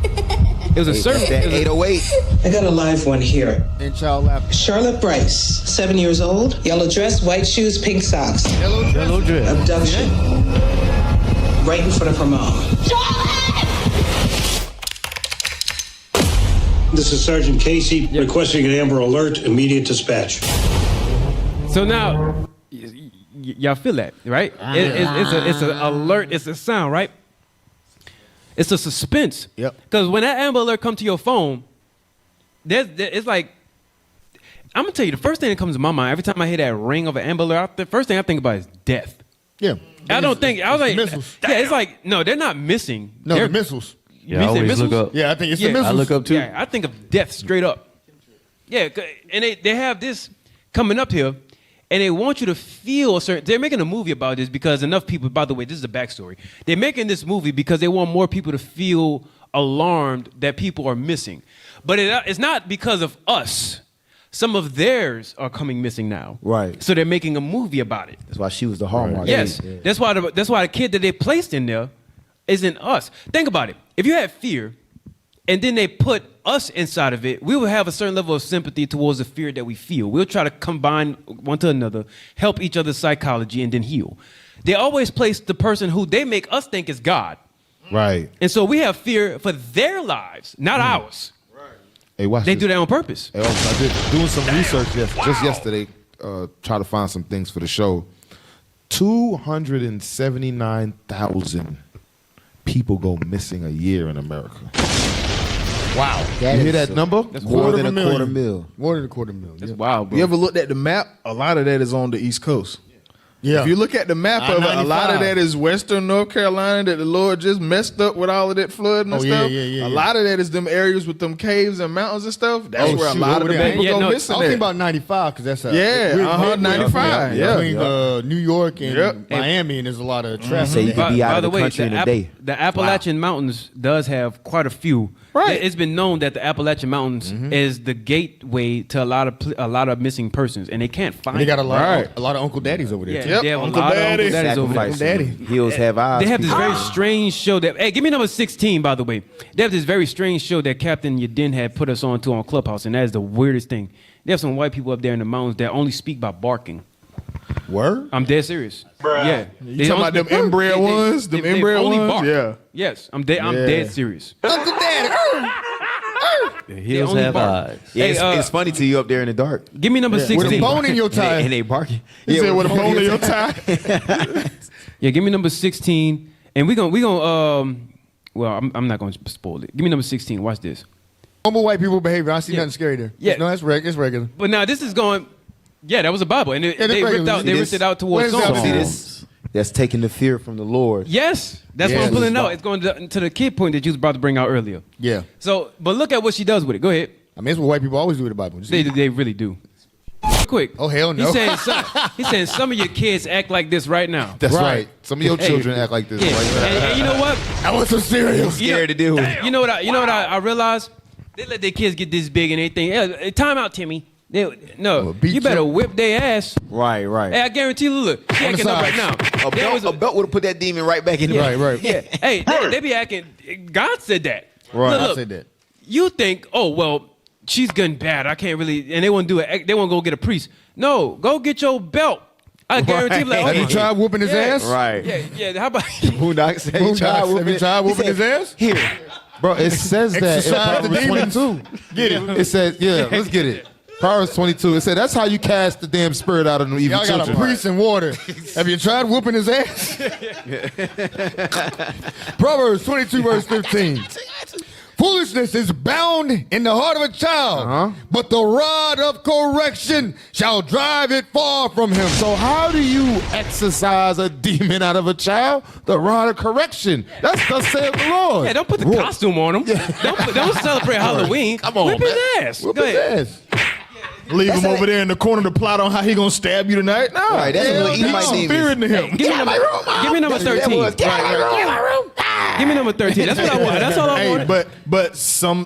It was a certain. That 808. I got a live one here. And child laughter. Charlotte Bryce, 7 years old, yellow dress, white shoes, pink socks. Yellow dress. Abduction. Right in front of her mom. This is Sergeant Casey requesting an Amber Alert, immediate dispatch. So now, y'all feel that, right? It's an alert. It's a sound, right? It's a suspense. Yep. Because when that Amber Alert comes to your phone, it's like, I'm gonna tell you, the first thing that comes to my mind every time I hear that ring of an Amber Alert, the first thing I think about is death. Yeah. I don't think I was like, missiles. yeah, it's like no, they're not missing. No, they're the missiles. Yeah, I always look up. Yeah, I think it's the missiles. I look up too. Yeah, I think of death straight up. Yeah, and they have this coming up here, and they want you to feel a certain. They're making a movie about this because enough people. By the way, this is the backstory. They're making this movie because they want more people to feel alarmed that people are missing, but it's not because of us. Some of theirs are coming missing now. Right. So they're making a movie about it. That's why she was the hallmark. Yes. Yeah. That's why the kid that they placed in there isn't us. Think about it. If you had fear and then they put us inside of it, we will have a certain level of sympathy towards the fear that we feel. We'll try to combine one to another, help each other's psychology, and then heal. They always place the person who they make us think is God. Right. And so we have fear for their lives, not ours. Hey, watch They this. do that on purpose. Hey, I did doing some research just yesterday, try to find some things for the show. 279,000 people go missing a year in America. Wow. You hear that number? That's more than a quarter mil. More than a quarter mil. That's wild, bro. You ever looked at the map? A lot of that is on the East Coast. Yeah. If you look at the map of it, a lot of that is Western North Carolina that the Lord just messed up with all of that flooding and stuff. A lot of that is them areas with them caves and mountains and stuff. That's where a lot of the people go missing. I was thinking about 95 because that's 95. Between New York and Miami, and there's a lot of traffic. So you could be out of the country in a day. The Appalachian Mountains does have quite a few. Right. It's been known that the Appalachian Mountains is the gateway to a lot of missing persons, and they can't find. They got a lot them. of Uncle Daddies over there. Yeah, Too. they have a lot of Uncle Daddies over there. Heels have eyes. They have this very strange show that. Hey, give me number 16, by the way. They have this very strange show that Captain Yadin had put us on to on Clubhouse, and that is the weirdest thing. They have some white people up there in the mountains that only speak by barking. Word? I'm dead serious. Yeah. You talking about them inbred ones? Them inbred only ones? bark. Yeah. Yes, I'm dead serious. Uncle Daddy. The heels only have bark. eyes. Yeah, Hey, it's funny to you up there in the dark. Give me number 16. With a bone in your tie. And they barking. He said with a bone in your tie. Yeah, give me number 16, and we gonna well, I'm not gonna spoil it. Give me number 16. Watch this. Normal white people behavior. I see nothing scary there. Yeah. No, it's regular. But now this is going. Yeah, that was a Bible, and they ripped it out towards Where's that? songs. See this? That's taking the fear from the Lord. Yes, that's what I'm pulling out. It's going to the kid point that you was about to bring out earlier. Yeah. So, but look at what she does with it. Go ahead. I mean, it's what white people always do with the Bible. They really do. Quick. Oh, hell no. He's saying some of your kids act like this right now. That's right. Some of your children act like this. Yeah. Right now. And you know what? I was so serious. Scared to deal with it. You know what I realized? They let their kids get this big and they think, hey, time out, Timmy. You better whip their ass. Right. Hey, I guarantee you, look, she acting up right now. A belt would have put that demon right back in the Right. Yeah. Hey, they be acting. God said that. Right. Look, I said that. You think, oh well, she's getting bad. I can't really, and they want to do it. They want to go get a priest. No, go get your belt. I guarantee. Like, Have you tried whooping his ass? Right. Yeah. How about Boondocks? Have you tried whooping his ass? Here. Bro, it says that in Exercise the Proverbs 22. Get it. It says, let's get it. Proverbs 22. It said that's how you cast the damn spirit out of the evil Y'all got children. a priest in water. Have you tried whooping his ass? Proverbs 22 verse 15. Foolishness is bound in the heart of a child, but the rod of correction shall drive it far from him. So how do you exorcise a demon out of a child? The rod of correction. That's thus saith the Lord. Yeah, don't put the costume on him. Don't celebrate Halloween. Come on, Whip man. his ass. Whoop Go his ahead. ass. Leave him over there in the corner to plot on how he gonna stab you tonight. No, Right, that's a little Edomite some demon. fear into him. Give me number 13. Give me number 13. That's what I want. That's all I Hey, want. but some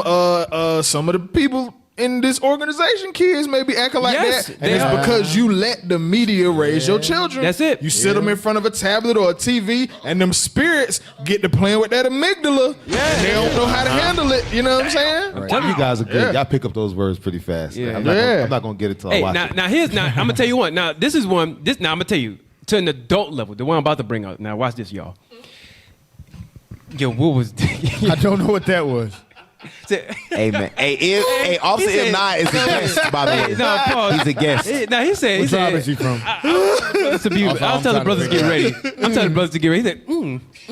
of the people in this organization, kids may be acting like Yes, that, they and it's are. because you let the media raise your children. That's it. You sit them in front of a tablet or a TV, and them spirits get to playing with that amygdala. And they don't know how to handle it. You know what I'm saying? Right. You guys are good. Y'all pick up those words pretty fast. Yeah. I'm not gonna get it till I Hey, watch it. now I'm gonna tell you one. Now this is one. Now I'm gonna tell you to an adult level. The one I'm about to bring up. Now watch this, y'all. Yo, what was? I don't know what that was. Hey man, hey, Officer M9 is a guest, by the way. No, pause. He's a guest. Now he said, What tribe is he from? I'll tell the brothers to get ready. I'm telling the brothers to get ready. He said, I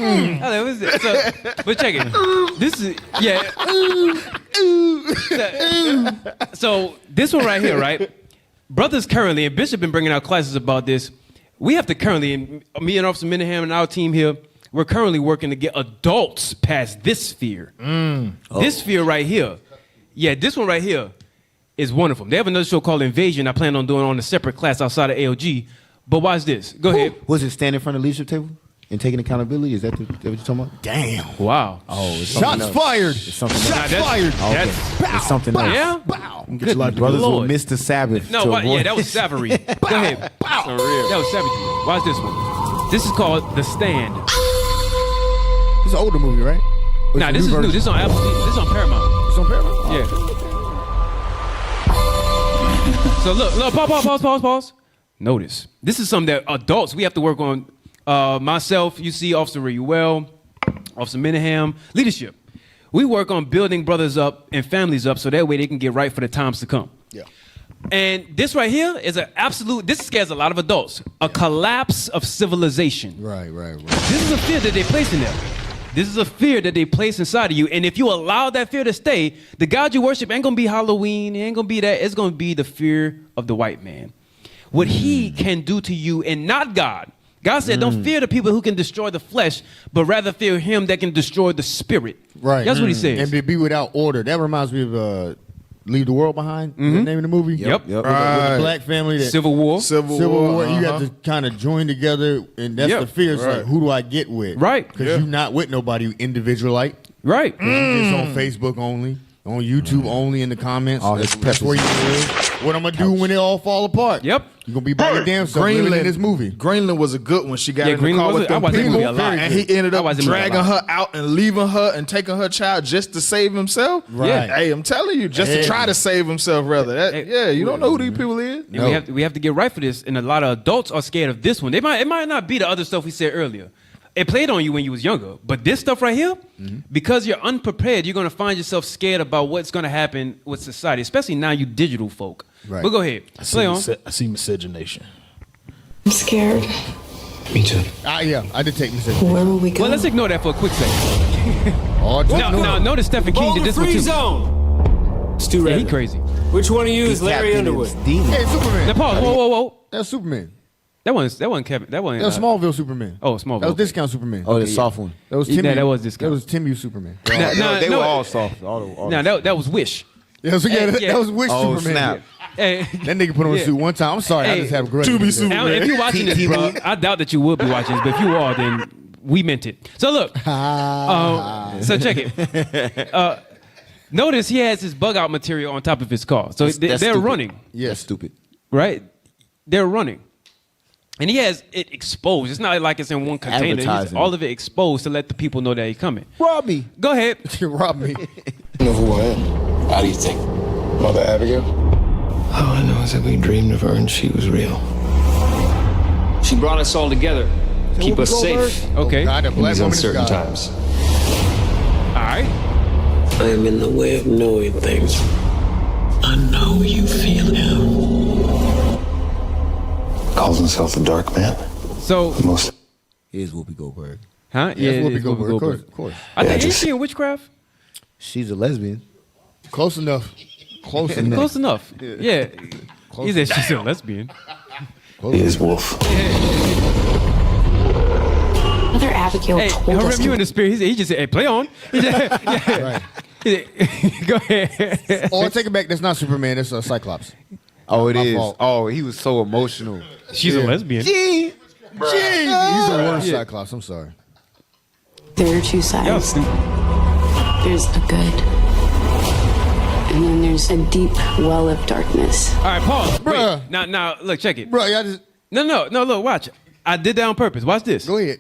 was like, what is it? So, but check it. This is So this one right here, right? Brothers currently, and Bishop been bringing out classes about this. We have to currently, and me and Officer Minahan and our team here, we're currently working to get adults past this fear. This fear right here. Yeah, this one right here is one of them. They have another show called Invasion. I plan on doing on a separate class outside of AOG. But watch this. Go ahead. Was it stand in front of the leadership table and taking accountability? Is that what you're talking about? Damn. Wow. Oh, it's Shots fired. It's something Shots fired. Oh, okay. It's something else. Yeah? Good brothers will miss the Sabbath. No, yeah, that was savagery. Go ahead. That was savagery. Watch this one. This is called The Stand. It's an older movie, right? Nah, this is new. This is on Apple TV. This is on Paramount. It's on Paramount? Yeah. So look, pause. Notice. This is something that adults, we have to work on. Myself, you see Officer Rayuel, Officer Minahan, leadership. We work on building brothers up and families up so that way they can get right for the times to come. Yeah. And this right here is an absolute, this scares a lot of adults. A collapse of civilization. Right. This is a fear that they place in them. This is a fear that they place inside of you. And if you allow that fear to stay, the God you worship ain't going to be Halloween. It ain't going to be that. It's going to be the fear of the white man. What he can do to you and not God. God said, don't fear the people who can destroy the flesh, but rather fear him that can destroy the spirit. Right. That's what he says. And to be without order. That reminds me of Leave the World Behind. Is the name of the movie? Yep. With the black family. Civil War. Civil War. You have to kind of join together, and that's the fear. It's like, who do I get with? Right. Because you're not with nobody, you individualite. Right. It's on Facebook only, on YouTube only, in the comments. That's where you live. What I'm gonna do when they all fall apart? Yep. You're gonna be by your damn self living in this movie. Greenland was a good one. She got in the Greenland car was with I them watched that people, movie a lot. and he ended I up watched that movie a dragging lot. her out and leaving her and taking her child just to save himself. Right. Yeah. Hey, I'm telling you, just to try to save himself, rather. You don't know who these people is. And we have to get right for this. And a lot of adults are scared of this one. It might not be the other stuff we said earlier. It played on you when you was younger. But this stuff right here, because you're unprepared, you're going to find yourself scared about what's going to happen with society, especially now you digital folk. Right. But go ahead. Play on. I see miscegenation. I'm scared. Me too. Yeah, I did take miscegenation. Where will we go? Well, let's ignore that for a quick second. Now, notice Stephen King did this one too. Zone. It's too Yeah, he crazy. Which one of you is Larry Underwood? Hey, Superman. Now pause. Whoa. That's Superman. That wasn't Kevin. That wasn't. That was Smallville Superman. Oh, Smallville. That was Discount Superman. Oh, the soft one. That was Yeah, Timmy. that was Discount. That was Timmy Superman. They were all soft. Now that was Wish. Yeah, that was Wish Oh, Superman. snap. Hey, That nigga put on a suit one time. I'm sorry, I just have a grudge. To be against that. Superman. if you're watching this, bro, I doubt that you will be watching this, but if you are, then we meant it. So look, so check it. Notice he has his bug out material on top of his car. So they're stupid. running, Yeah, stupid. right? They're running. And he has it exposed. It's not like it's in one container. He's Advertising. all of it exposed to let the people know that he's coming. Rob me. Go ahead. You robbed me. You know who I am. How do you think? Mother Abigail? All I know is that we dreamed of her and she was real. She brought us all together. Keep us safe Okay. God, a in black these woman is uncertain God. times. All right. I am in the way of knowing things. I know you feel him. Calls himself the Dark Man. So, Most. Here's Whoopi Goldberg. huh? Yeah, it's Whoopi Goldberg. Of course. I think just- ain't she in Witchcraft? She's a lesbian. Close enough. Close enough. Close enough. Yeah. He said she's a lesbian. He is Wolf. Mother Abigail Hey, told us you in the spirit. He just said, "Hey, play on." He just- yeah. Right. Go ahead. Oh, I take it back. That's not Superman. That's Cyclops. Oh, it My is. fault. Oh, he was so emotional. She's a lesbian. Gee, he's the worst Yeah. Cyclops. I'm sorry. there are two sides. Y'all stupid. There's the good, and then there's a deep well of darkness. All right, pause. Bruh. Wait. Now, look, check it. Bro, y'all just No, look, watch. I did that on purpose. Watch this. go ahead.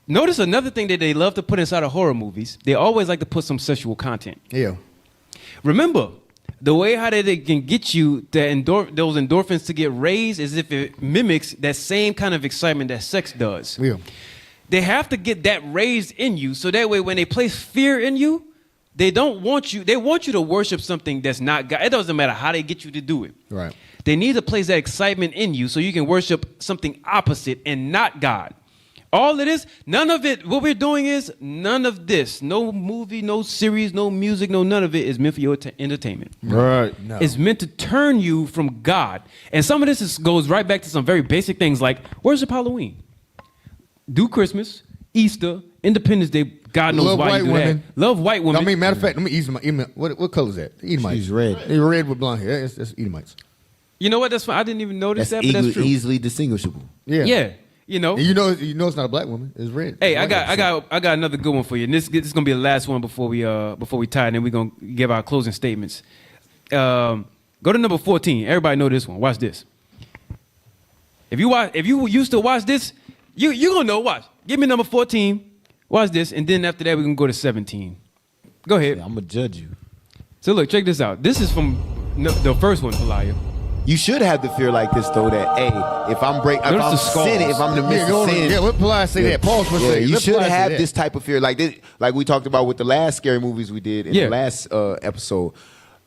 Notice another thing that they love to put inside of horror movies. They always like to put some sexual content. Yeah. Remember, the way how they can get you those endorphins to get raised is if it mimics that same kind of excitement that sex does. Yeah. They have to get that raised in you so that way when they place fear in you, They don't want you. They want you to worship something that's not God. It doesn't matter how they get you to do it. Right. They need to place that excitement in you so you can worship something opposite and not God. All it is, none of it, what we're doing is none of this. No movie, no series, no music, no none of it is meant for your entertainment. Right. No. It's meant to turn you from God. And some of this goes right back to some very basic things like worship Halloween. Do Christmas, Easter, Independence Day. God knows why you do that. Love white women. I mean, matter of fact, let me ease my what color is that? Edomites. She's red. They're red with blonde hair. That's Edomites. You know what? That's fine. I didn't even notice That's that, but that's true. easily distinguishable. Yeah. Yeah. You know. And you know it's not a black woman. It's red. Hey, It's I got another good one for you. And this is gonna be the last one before we tie, and then we're gonna give our closing statements. Go to number 14. Everybody know this one. Watch this. If you used to watch this, you gonna know. Watch. Give me number 14. Watch this, and then after that we're gonna go to 17. Go ahead. Yeah, I'm gonna judge you. So look, check this out. This is from the first one, Palaya. You should have the fear like this though that if I'm sinning, if I'm the midst of sin. Yeah, what Palaya say that? Pause for a second. You should have this type of fear like this, like we talked about with the last scary movies we did in the last episode.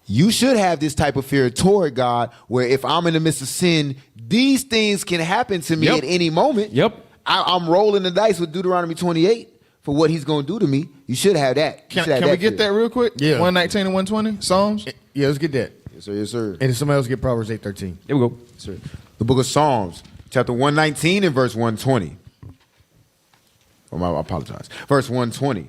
You should have this type of fear toward God, where if I'm in the midst of sin, these things can happen to me at any moment. Yep. I'm rolling the dice with Deuteronomy 28 for what he's going to do to me. You should have that. Can we get that real quick? Yeah. 119 and 120 Psalms. Yeah, let's get that. Yes, sir. Yes, sir. And then somebody else get Proverbs 8:13. Here we go. Yes, sir. The book of Psalms, chapter 119 and verse 120. I apologize. Verse 120.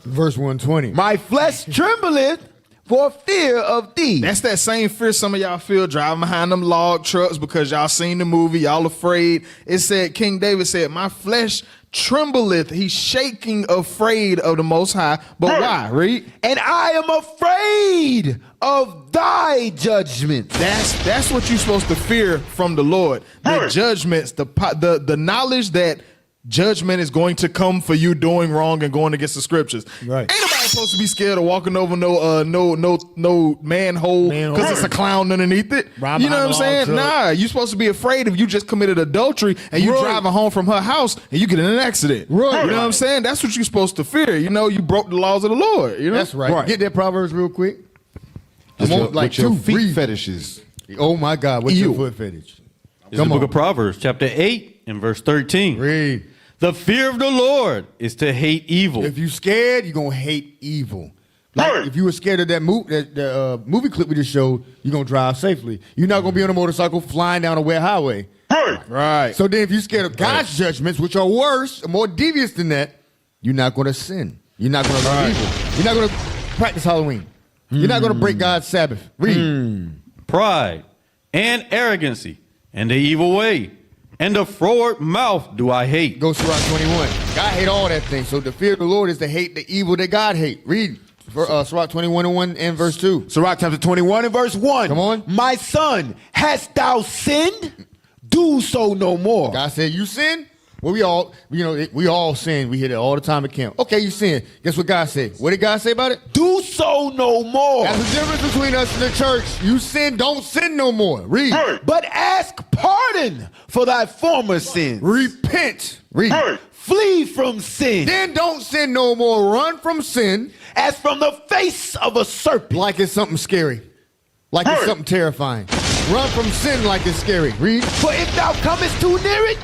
Verse 120. My flesh trembleth for fear of thee. That's that same fear some of y'all feel driving behind them log trucks because y'all seen the movie, y'all afraid. It said, King David said, my flesh trembleth. He's shaking, afraid of the Most High. But why? Read. And I am afraid of thy judgments. That's what you're supposed to fear from the Lord. The judgments, the knowledge that judgment is going to come for you doing wrong and going against the scriptures. Right. Ain't nobody supposed to be scared of walking over no manhole because it's a clown underneath it. Right, you know what I'm saying? Nah, you're supposed to be afraid if you just committed adultery and you driving home from her house and you get in an accident. Right. You know what I'm saying? That's what you're supposed to fear. You know, you broke the laws of the Lord. You know? That's right. Get that Proverbs real quick. Like your feet fetishes. Oh my God, what's your foot fetish? It's the book of Proverbs, chapter 8 and verse 13. Read. The fear of the Lord is to hate evil. If you scared, you're going to hate evil. Like if you were scared of that movie clip we just showed, you're going to drive safely. You're not going to be on a motorcycle flying down a wet highway. Right. So then if you're scared of God's judgments, which are worse, more devious than that, you're not going to sin. You're not going to love evil. You're not going to practice Halloween. You're not going to break God's Sabbath. Read. Pride and arrogancy and the evil way. And the froward mouth do I hate. Go Sirach 21. God hate all that thing. So the fear of the Lord is to hate the evil that God hate. Read Sirach 21 and 1 and verse 2. Sirach chapter 21 and verse 1. Come on. My son, hast thou sinned? Do so no more. God said, you sin? Well, we all sin. We hear that all the time at camp. Okay, you sin. Guess what God said? What did God say about it? Do so no more. That's the difference between us and the church. You sin, don't sin no more. Read. But ask pardon for thy former sins. Repent. Read. Flee from sin. Then don't sin no more. Run from sin. As from the face of a serpent. Like it's something scary. Like it's something terrifying. Run from sin like it's scary. Read. For if thou comest too near it,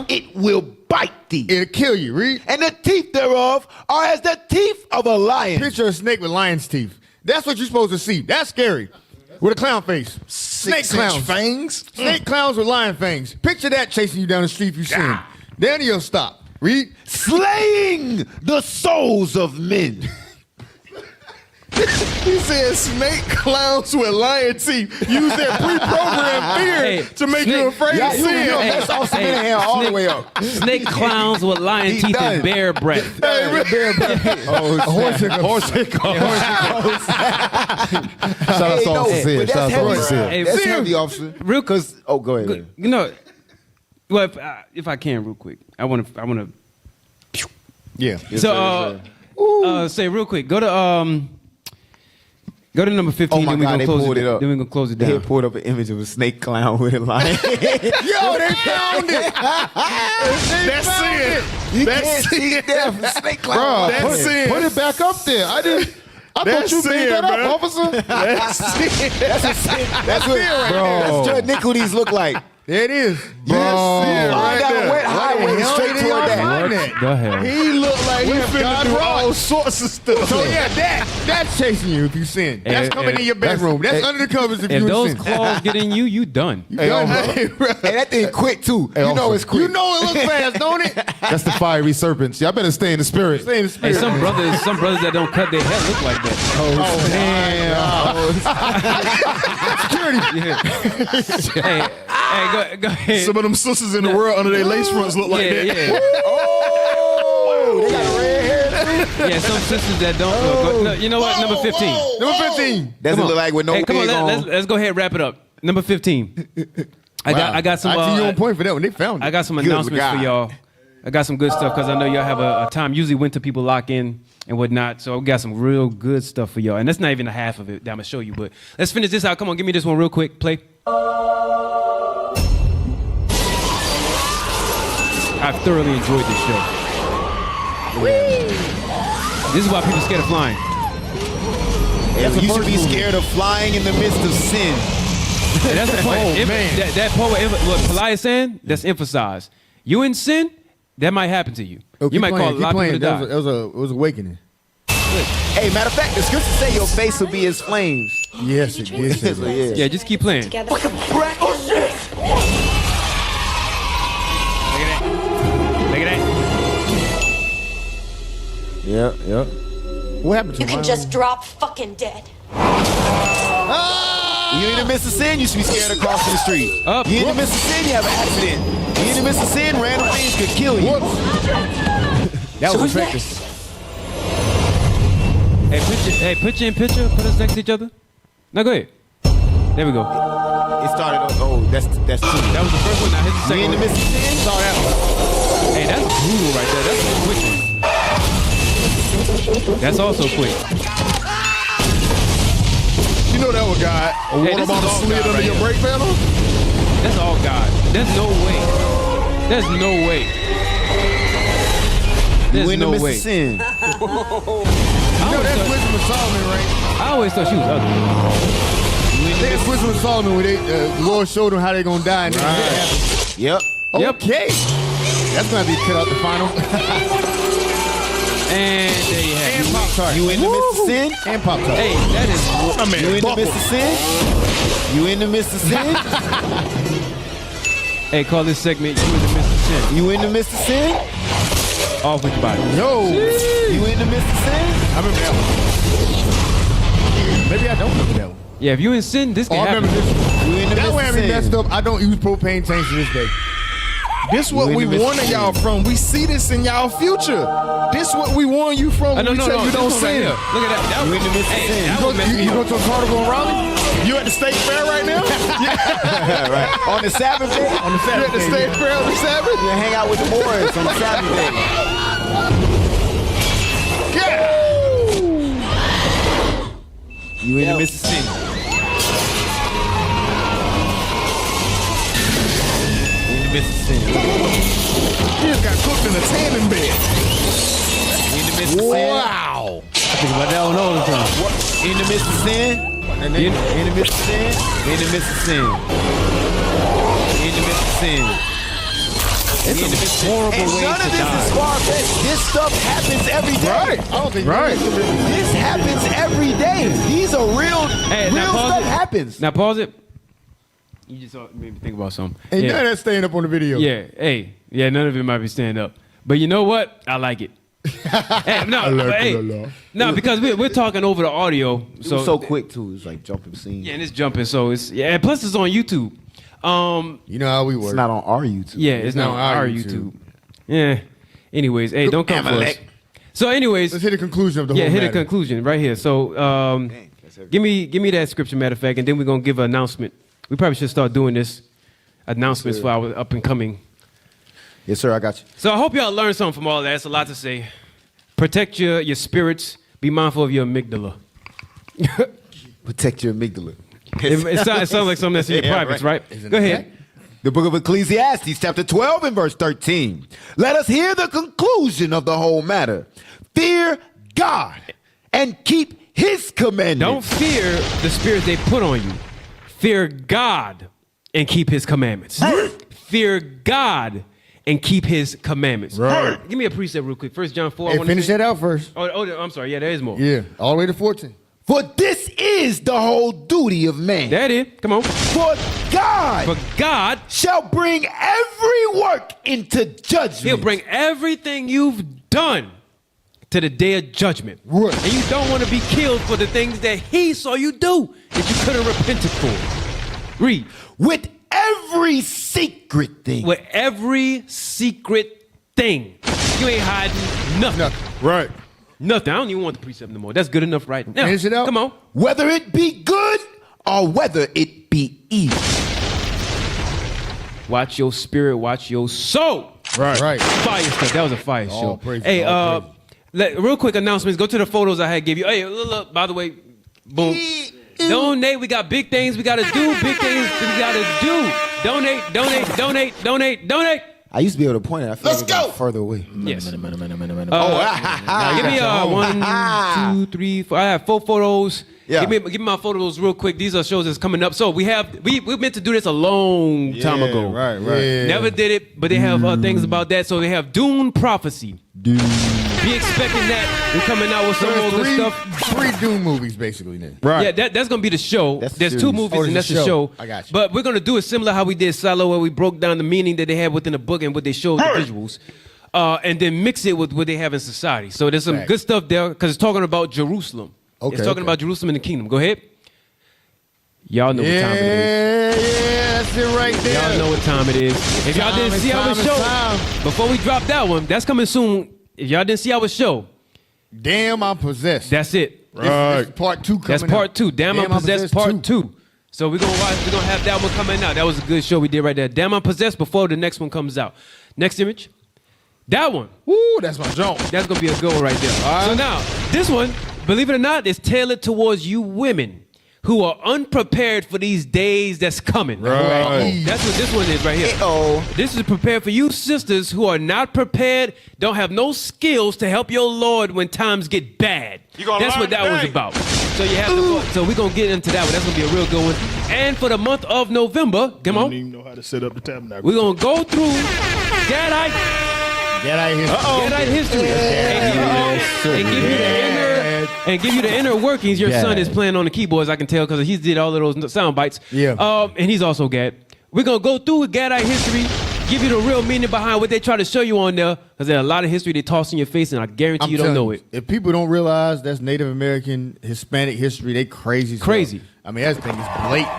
it will bite thee. It'll kill you. Read. And the teeth thereof are as the teeth of a lion. Picture a snake with lion's teeth. That's what you're supposed to see. That's scary. With a clown face. Snake clowns. Fangs. Snake clowns with lion fangs. Picture that chasing you down the street if you sin. Then you'll stop. Read. Slaying the souls of men. He said snake clowns with lion teeth use their pre-programmed fear to make you afraid of sin. That's awesome. All the way up. Snake clowns with lion teeth and bear breath. Bear breath. Horse hiccups. Shout out to Officer. Shout out to Officer. That's heavy, officer. Real, go ahead. You know, well, if I can, real quick, I want to. Yeah. So, say real quick. Go to Go to number 15. Oh my then God, we're they gonna close pulled it up. Then we're gonna close it down. They pulled up an image of a snake clown with a lion. Yo, they found it. That's it. That's it. Snake clown. Bro, put it back up there. I thought you made that up, officer. That's what Judd Nicholdes look like. There it is. Flying down a wet highway straight toward that. What the hell? He looked like he finna do all sorts of stuff. So yeah, that's chasing you if you sin. That's coming in your bedroom. That's under the covers if If you those sin. claws get in you, you done. Hey, that thing quick too. You know it's quick. You know it looks fast, don't it? That's the fiery serpents. Y'all better stay in the spirit. Stay in the Hey, spirit. some brothers that don't cut their hair look like that. Security. Hey, go ahead. Some of them sisters in the world under their lace fronts look like that. Yeah. Oh, they got a red hair. Yeah, some sisters that don't look. No, you know what? Number 15. Number 15. Doesn't look like with no Hey, come on, wig on. let's go ahead and wrap it up. Number 15. I got some. I see you on point for that when they found it. I got some Good announcements God. for y'all. I got some good stuff because I know y'all have a time. Usually winter people lock in and whatnot. So I got some real good stuff for y'all. And that's not even a half of it that I'm going to show you. But let's finish this out. Come on, give me this one real quick. Play. I've thoroughly enjoyed this show. This is why people are scared of flying. You should be scared of flying in the midst of sin. And that's the point. Oh, man. That part what Pelias saying, that's emphasized. You in sin, that might happen to you. You might call a lot of people to die. It was awakening. Hey, matter of fact, the scriptures say your face will be as flames. Yes, it did. So, yeah. Yeah, just keep playing. Together. Look at that. Yeah. What happened to You can just drop fucking dead. You in the midst of sin, you should be scared of crossing the street. You in the midst of sin, you have an accident. You in the midst of sin, random things could kill you. That was effective. Hey, put you in picture. Put us next to each other. Now go ahead. There we go. It started on, that's two. That was the first one. Now here's the You second in the one. midst of sin? Saw that one. Hey, that's brutal right there. That's a quick one. That's also quick. You know that was God. A Hey, water this is bottle all slid God under right your here. brake pedal? That's all God. There's no way. There's no way. You There's in the no midst way. of sin. You know that's Wisdom of Solomon, right? I always thought she was ugly. I think it's Wisdom of Solomon where the Lord showed them how they're going to die. And then it happened. Yep. Okay. That's going to be cut out the final. And there you have it. Pop-Tart. You in the midst of sin? And Pop-Tart. Hey, that is. You in the midst of sin? You in the midst of sin? Hey, call this segment You in the Midst of Sin. You in the midst of sin? Off with your body. No. You in the midst of sin? I remember that one. Maybe I don't remember that one. Yeah, if you in sin, this can I happen. remember this one. You in the That way I midst be of messed sin? up. I don't use propane tanks to this day. This what You we in the midst warning of y'all sin. from. We see this in y'all future. This what we warn you from when No, we tell you this don't one right sin. here. Look at that. You in the midst of sin? That would mess You me go up. to a carnival in Raleigh? You at the state fair right now? Right. On the Sabbath day? On the You at the Saturday. state fair on the Sabbath? You hang out with the boys on the Sabbath day. You in the midst of sin? You in the midst of sin? You just got cooked in a tanning bed. You in the midst of sin? Wow. I think about that one all the time. In the midst of sin? In the midst of sin? In the midst of sin? In the midst of sin? It's a horrible And way none to of this die. is far-fetched. This stuff happens every day. Right. I don't think This happens every day. These are real, Hey, now real pause stuff it. happens. Now pause it. You just made me think about something. And yeah. none of that's staying up on the video. Yeah. Hey. Yeah. None of it might be stand up. But you know what? I like it. Hey, no. No, because we're talking over the audio. It was so quick too. It was like jumping scenes. Yeah, and it's jumping. So it's and plus it's on YouTube. You know how we work. It's not on our YouTube. Yeah, it's not on our YouTube. Yeah. Anyways, hey, don't come for us. Amalek. So, anyways, Let's hit the conclusion of the whole hit matter. a conclusion right here. So, give me that scripture, matter of fact, and then we're gonna give an announcement. We probably should start doing this announcements for our up and coming. Yes, sir. I got you. So I hope y'all learned something from all that. That's a lot to say. Protect your spirits. Be mindful of your amygdala. Protect your amygdala. It sounds like something that's in your privates, right? Go ahead. The book of Ecclesiastes, chapter 12 and verse 13. Let us hear the conclusion of the whole matter. Fear God and keep his commandments. Don't fear the spirits they put on you. Fear God and keep his commandments. Fear God and keep his commandments. Right. Give me a precept real quick. 1 John 4. Hey, finish that out first. Oh, I'm sorry. Yeah, there is more. Yeah, all the way to 14. For this is the whole duty of man. That is. Come on. For God shall bring every work into judgment. He'll bring everything you've done to the day of judgment. Right. And you don't want to be killed for the things that he saw you do that you could have repented for. Read. With every secret thing. With every secret thing. You ain't hiding nothing. Right. Nothing. I don't even want the precept no more. That's good enough right now. Finish it out. Come on. Whether it be good or whether it be evil. Watch your spirit, watch your soul. Right. Fire stuff. That was a fire show. Praises, Hey, all praises. real quick announcements. Go to the photos I had give you. Hey, look, by the way, boom. Donate. We got big things we got to do. Big things we got to do. Donate. I used to be able to point it. I feel Let's like it got go. further away. Yes. Oh, Give me 1, 2, 3, 4. I have 4 photos. Yeah. Give me my photos real quick. These are shows that's coming up. So we meant to do this a long time ago. Right. Yeah. Never did it, but they have things about that. So they have Dune Prophecy. Be expecting that. We're coming out with some more good stuff. 3 Doom movies, basically. Then. Yeah, that's gonna be the show. That's the There's 2 series. movies, and there's that's a the show. show. I got you. But we're gonna do it similar how we did Silo, where we broke down the meaning that they had within the book and what they showed the visuals, and then mix it with what they have in society. So there's some good stuff there because it's talking about Jerusalem. Okay, It's talking about Jerusalem and the kingdom. Go ahead. Y'all know what time it is. Yeah, that's it right there. Y'all know what time it is. If y'all didn't see our show, before we drop that one, that's coming soon. If y'all didn't see our show, Damn, I'm possessed. that's it. This is part 2 coming That's part out. 2. Damn, I'm Possessed part 2. So we're gonna have that one coming out. That was a good show we did right there. Damn, I'm Possessed before the next one comes out. Next image. That one. Woo, that's my joint. That's gonna be a goal right there. So now, this one, believe it or not, is tailored towards you women who are unprepared for these days that's coming. Right. That's what this one is right here. This is prepared for you sisters who are not prepared, don't have no skills to help your Lord when times get bad. That's what that was about. So you have to. So we're gonna get into that one. That's gonna be a real good one. And for the month of November, come I on, don't even know how to set up the tabernacle. we're gonna go through Gadite history and give you the inner workings. Your son is playing on the keyboards, I can tell, because he did all of those sound bites. Yeah. And he's also Gad. We're gonna go through Gadite history, give you the real meaning behind what they try to show you on there, because there's a lot of history they toss in your face, and I guarantee you don't know it. If people don't realize that's Native American, Hispanic history, they crazy. Crazy. I mean, that thing is blatant.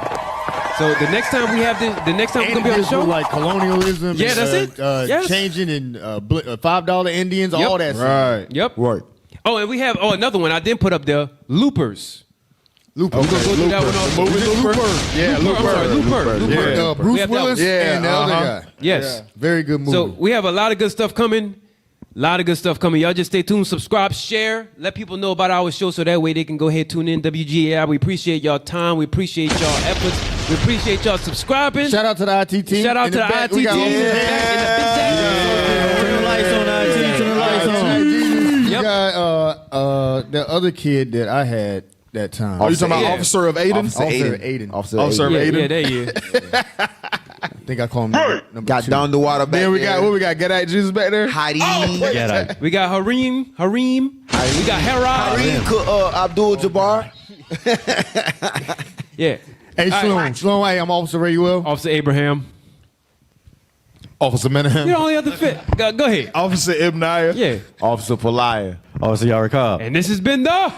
So the next time we have the next time we're gonna be on the show, like colonialism. Yeah, that's it. Yes. Changing and $5 Indians, Yep. all that. Right. Yep. Right. Oh, and we have another one I didn't put up there. Loopers. Looper. We're gonna go through that one also. Looper. Yeah, Looper. I'm sorry, Looper. Yeah. We Bruce have that Willis one. and the other guy. Yes. Very good movie. So we have a lot of good stuff coming. Y'all just stay tuned, subscribe, share, let people know about our show so that way they can go ahead, tune in. WGAI, we appreciate y'all time. We appreciate y'all efforts. We appreciate y'all subscribing. Shout out to the IT team. Shout out to the IT team. Turn the lights on, IT. Turn the lights on. You got the other kid that I had that time. Oh, you talking about Officer of Aiden? Officer of Aiden. Yeah, there you go. I think I call him number Got 2. down the water back Then we there. got what we got? Get out Jesus back there. Heidi. We got Hareem. We got Hera. Abdul Jabbar. Yeah. Hey, Sloan, hey, I'm Officer Ray Well. Officer Abraham. Officer Menahem. You're the only other fit. Go ahead. Officer Ibnaya. Yeah. Officer Polaya. Officer Yarakab. And this has been the Armor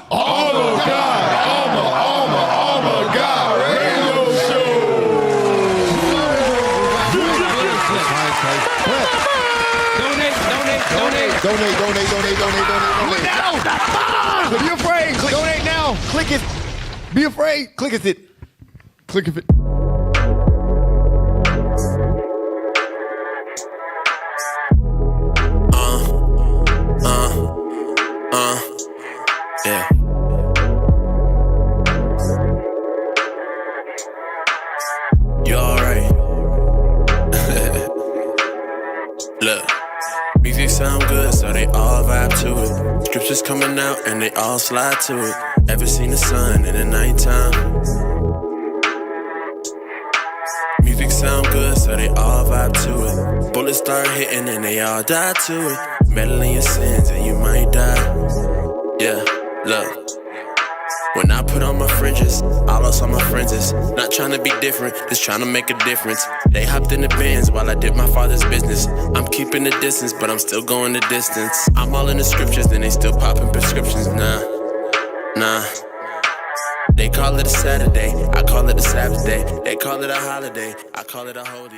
God Radio Show. Donate. Be afraid. Donate now. Click it. Be afraid. Click it. Click it. Yeah. scriptures coming out and they all slide to it. Ever seen the sun in the nighttime? Music sound good, so they all vibe to it. Bullets start hitting and they all die to it. Meddle in your sins and you might die. Yeah, look. When I put on my fringes, I lost all my friends. Not trying to be different, just trying to make a difference. They hopped in the Benz while I did my father's business. I'm keeping the distance, but I'm still going the distance. I'm all in the scriptures, then they still popping prescriptions. Nah. They call it a Saturday, I call it a Sabbath day. They call it a holiday, I call it a holy.